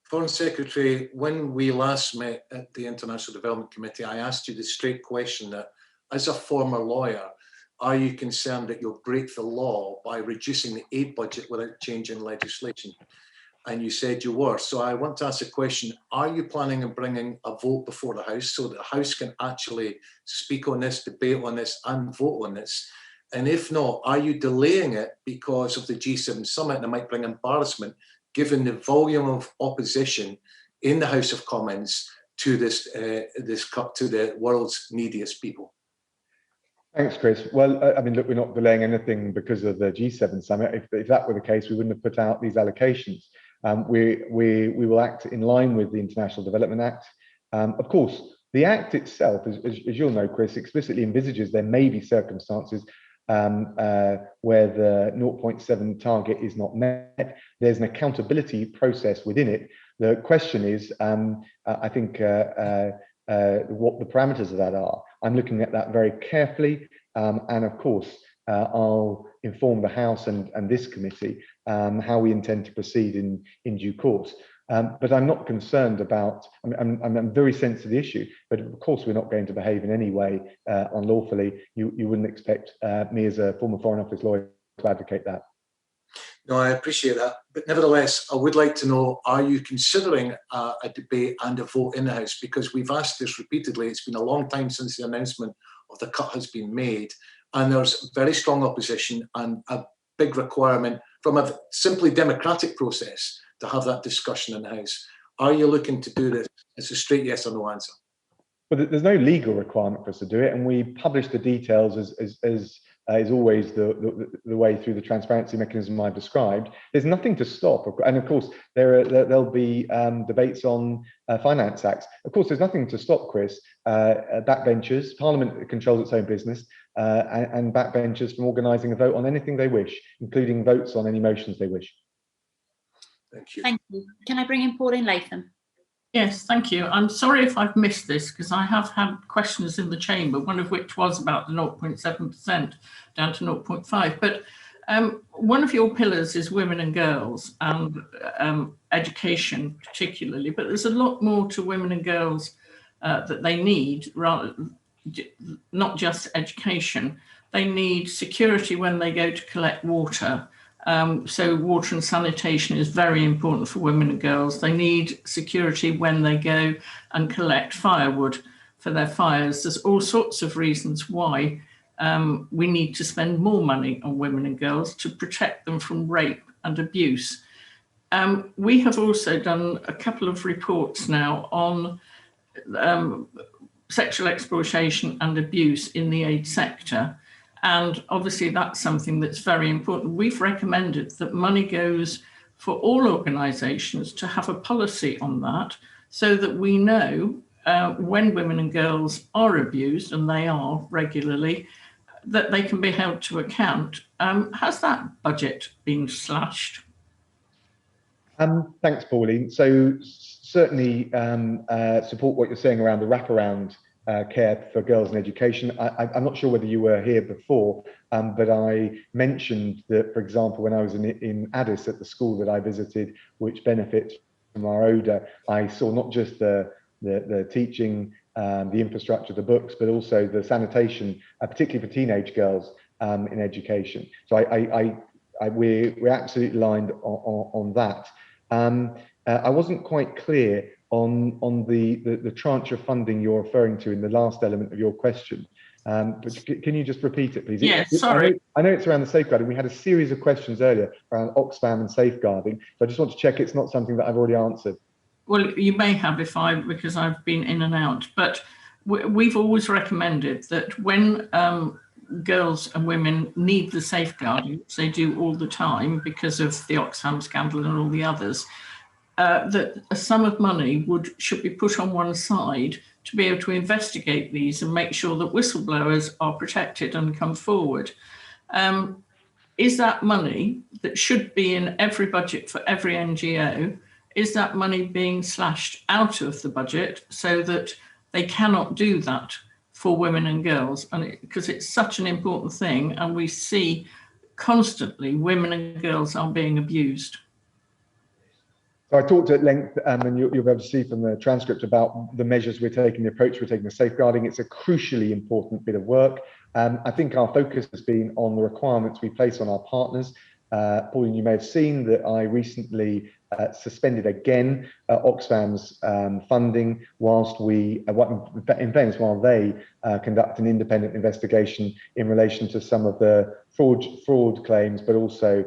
Foreign Secretary, when we last met at the International Development Committee, I asked you the straight question that, as a former lawyer, are you concerned that you'll break the law by reducing the aid budget without changing legislation? And you said you were. So I want to ask a question. Are you planning on bringing a vote before the House so that the House can actually speak on this, debate on this, and vote on this? And if not, are you delaying it because of the G7 summit and it might bring embarrassment, given the volume of opposition in the House of Commons to this to the world's neediest people? Thanks, Chris. Well, I mean, look, we're not delaying anything because of the G7 summit. If that were the case, we wouldn't have put out these allocations. We will act in line with the International Development Act. Of course, the Act itself, as you'll know, Chris, explicitly envisages there may be circumstances where the 0.7 target is not met. There's an accountability process within it. The question is, I think, what the parameters of that are. I'm looking at that very carefully, and of course, I'll inform the House and this committee how we intend to proceed in due course. But I'm not concerned about, I'm very sensitive to the issue, but of course we're not going to behave in any way unlawfully. You wouldn't expect me as a former Foreign Office lawyer to advocate that. No, I appreciate that. But nevertheless, I would like to know, are you considering a debate and a vote in the House? Because we've asked this repeatedly. It's been a long time since the announcement of the cut has been made. And there's very strong opposition and a big requirement from a simply democratic process to have that discussion in the House. Are you looking to do this? It's a straight yes or no answer. Well, there's no legal requirement for us to do it, and we publish the details as is always the way through the transparency mechanism I've described. There's nothing to stop, and of course there'll be debates on finance acts. Of course, there's nothing to stop, Chris, backbenchers. Parliament controls its own business, and backbenchers from organising a vote on anything they wish, including votes on any motions they wish. Thank you. Thank you. Can I bring in Pauline Latham? Yes, thank you. I'm sorry if I've missed this because I have had questions in the chamber, one of which was about the 0.7% down to 0.5. But one of your pillars is women and girls and education particularly, but there's a lot more to women and girls that they need, not just education. They need security when they go to collect water. So water and sanitation is very important for women and girls. They need security when they go and collect firewood for their fires. There's all sorts of reasons why we need to spend more money on women and girls to protect them from rape and abuse. We have also done a couple of reports now on sexual exploitation and abuse in the aid sector. And obviously that's something that's very important. We've recommended that money goes for all organisations to have a policy on that, so that we know when women and girls are abused, and they are regularly, that they can be held to account. Has that budget been slashed? Thanks, Pauline. So certainly support what you're saying around the wraparound care for girls in education. I'm not sure whether you were here before, but I mentioned that, for example, when I was in Addis at the school that I visited, which benefits from our ODA, I saw not just the teaching, the infrastructure, the books, but also the sanitation, particularly for teenage girls in education. So we're absolutely aligned on that. I wasn't quite clear on the tranche of funding you're referring to in the last element of your question. But can you just repeat it, please? Yes, sorry. I know it's around the safeguarding. We had a series of questions earlier around Oxfam and safeguarding. So I just want to check it's not something that I've already answered. Well, you may have because I've been in and out, but we've always recommended that when girls and women need the safeguarding, which they do all the time because of the Oxfam scandal and all the others, that a sum of money should be put on one side to be able to investigate these and make sure that whistleblowers are protected and come forward. Is that money that should be in every budget for every NGO, is that money being slashed out of the budget so that they cannot do that for women and girls? And because it's such an important thing, and we see constantly women and girls are being abused. So I talked at length, and you'll be able to see from the transcript about the measures we're taking, the approach we're taking, the safeguarding. It's a crucially important bit of work. I think our focus has been on the requirements we place on our partners. Pauline, you may have seen that I recently suspended again Oxfam's funding whilst in fairness, while they conduct an independent investigation in relation to some of the fraud claims, but also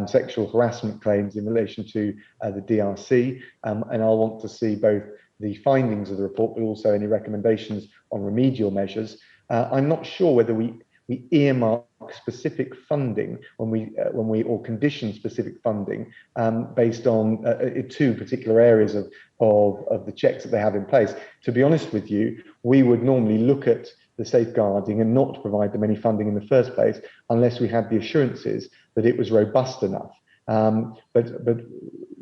sexual harassment claims in relation to the DRC. And I'll want to see both the findings of the report, but also any recommendations on remedial measures. I'm not sure whether we earmark specific funding when we or condition specific funding based on two particular areas of the checks that they have in place. To be honest with you, we would normally look at the safeguarding and not provide them any funding in the first place unless we had the assurances that it was robust enough. But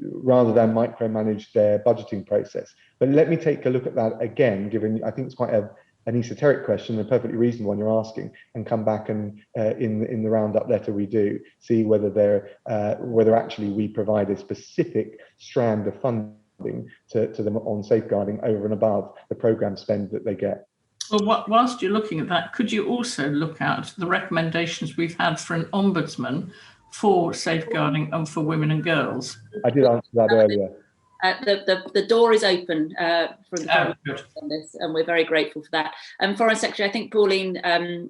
rather than micromanage their budgeting process. But let me take a look at that again, given I think it's quite an esoteric question, a perfectly reasonable one you're asking, and come back and in the roundup letter we do see whether actually we provide a specific strand of funding to them on safeguarding over and above the programme spend that they get. Well, whilst you're looking at that, could you also look at the recommendations we've had for an ombudsman for safeguarding and for women and girls? I did answer that earlier. The door is open from the on this, and we're very grateful for that. Foreign Secretary, I think Pauline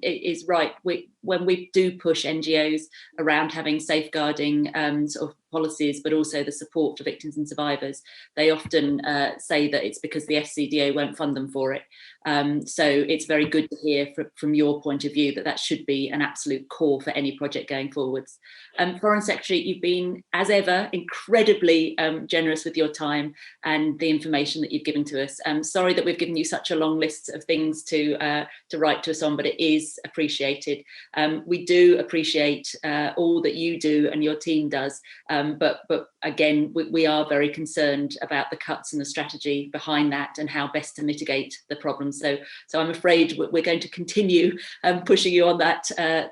is right. When we do push NGOs around having safeguarding sort of policies, but also the support for victims and survivors, they often say that it's because the FCDO won't fund them for it. So it's very good to hear from your point of view that should be an absolute core for any project going forwards. Foreign Secretary, you've been, as ever, incredibly generous with your time and the information that you've given to us. Sorry that we've given you such a long list of things to write to us on, but it is appreciated. We do appreciate all that you do and your team does, but again, we are very concerned about the cuts and the strategy behind that and how best to mitigate the problems. So I'm afraid we're going to continue pushing you on that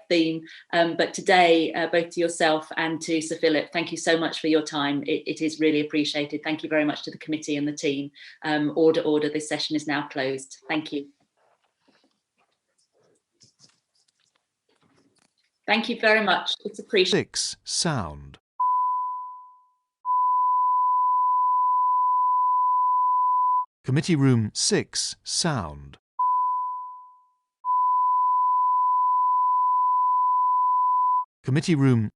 theme. But today, both to yourself and to Sir Philip, thank you so much for your time. It is really appreciated. Thank you very much to the committee and the team. Order, this session is now closed. Thank you. Thank you very much. It's appreciated. 6 sound. Committee room 6 sound. Committee room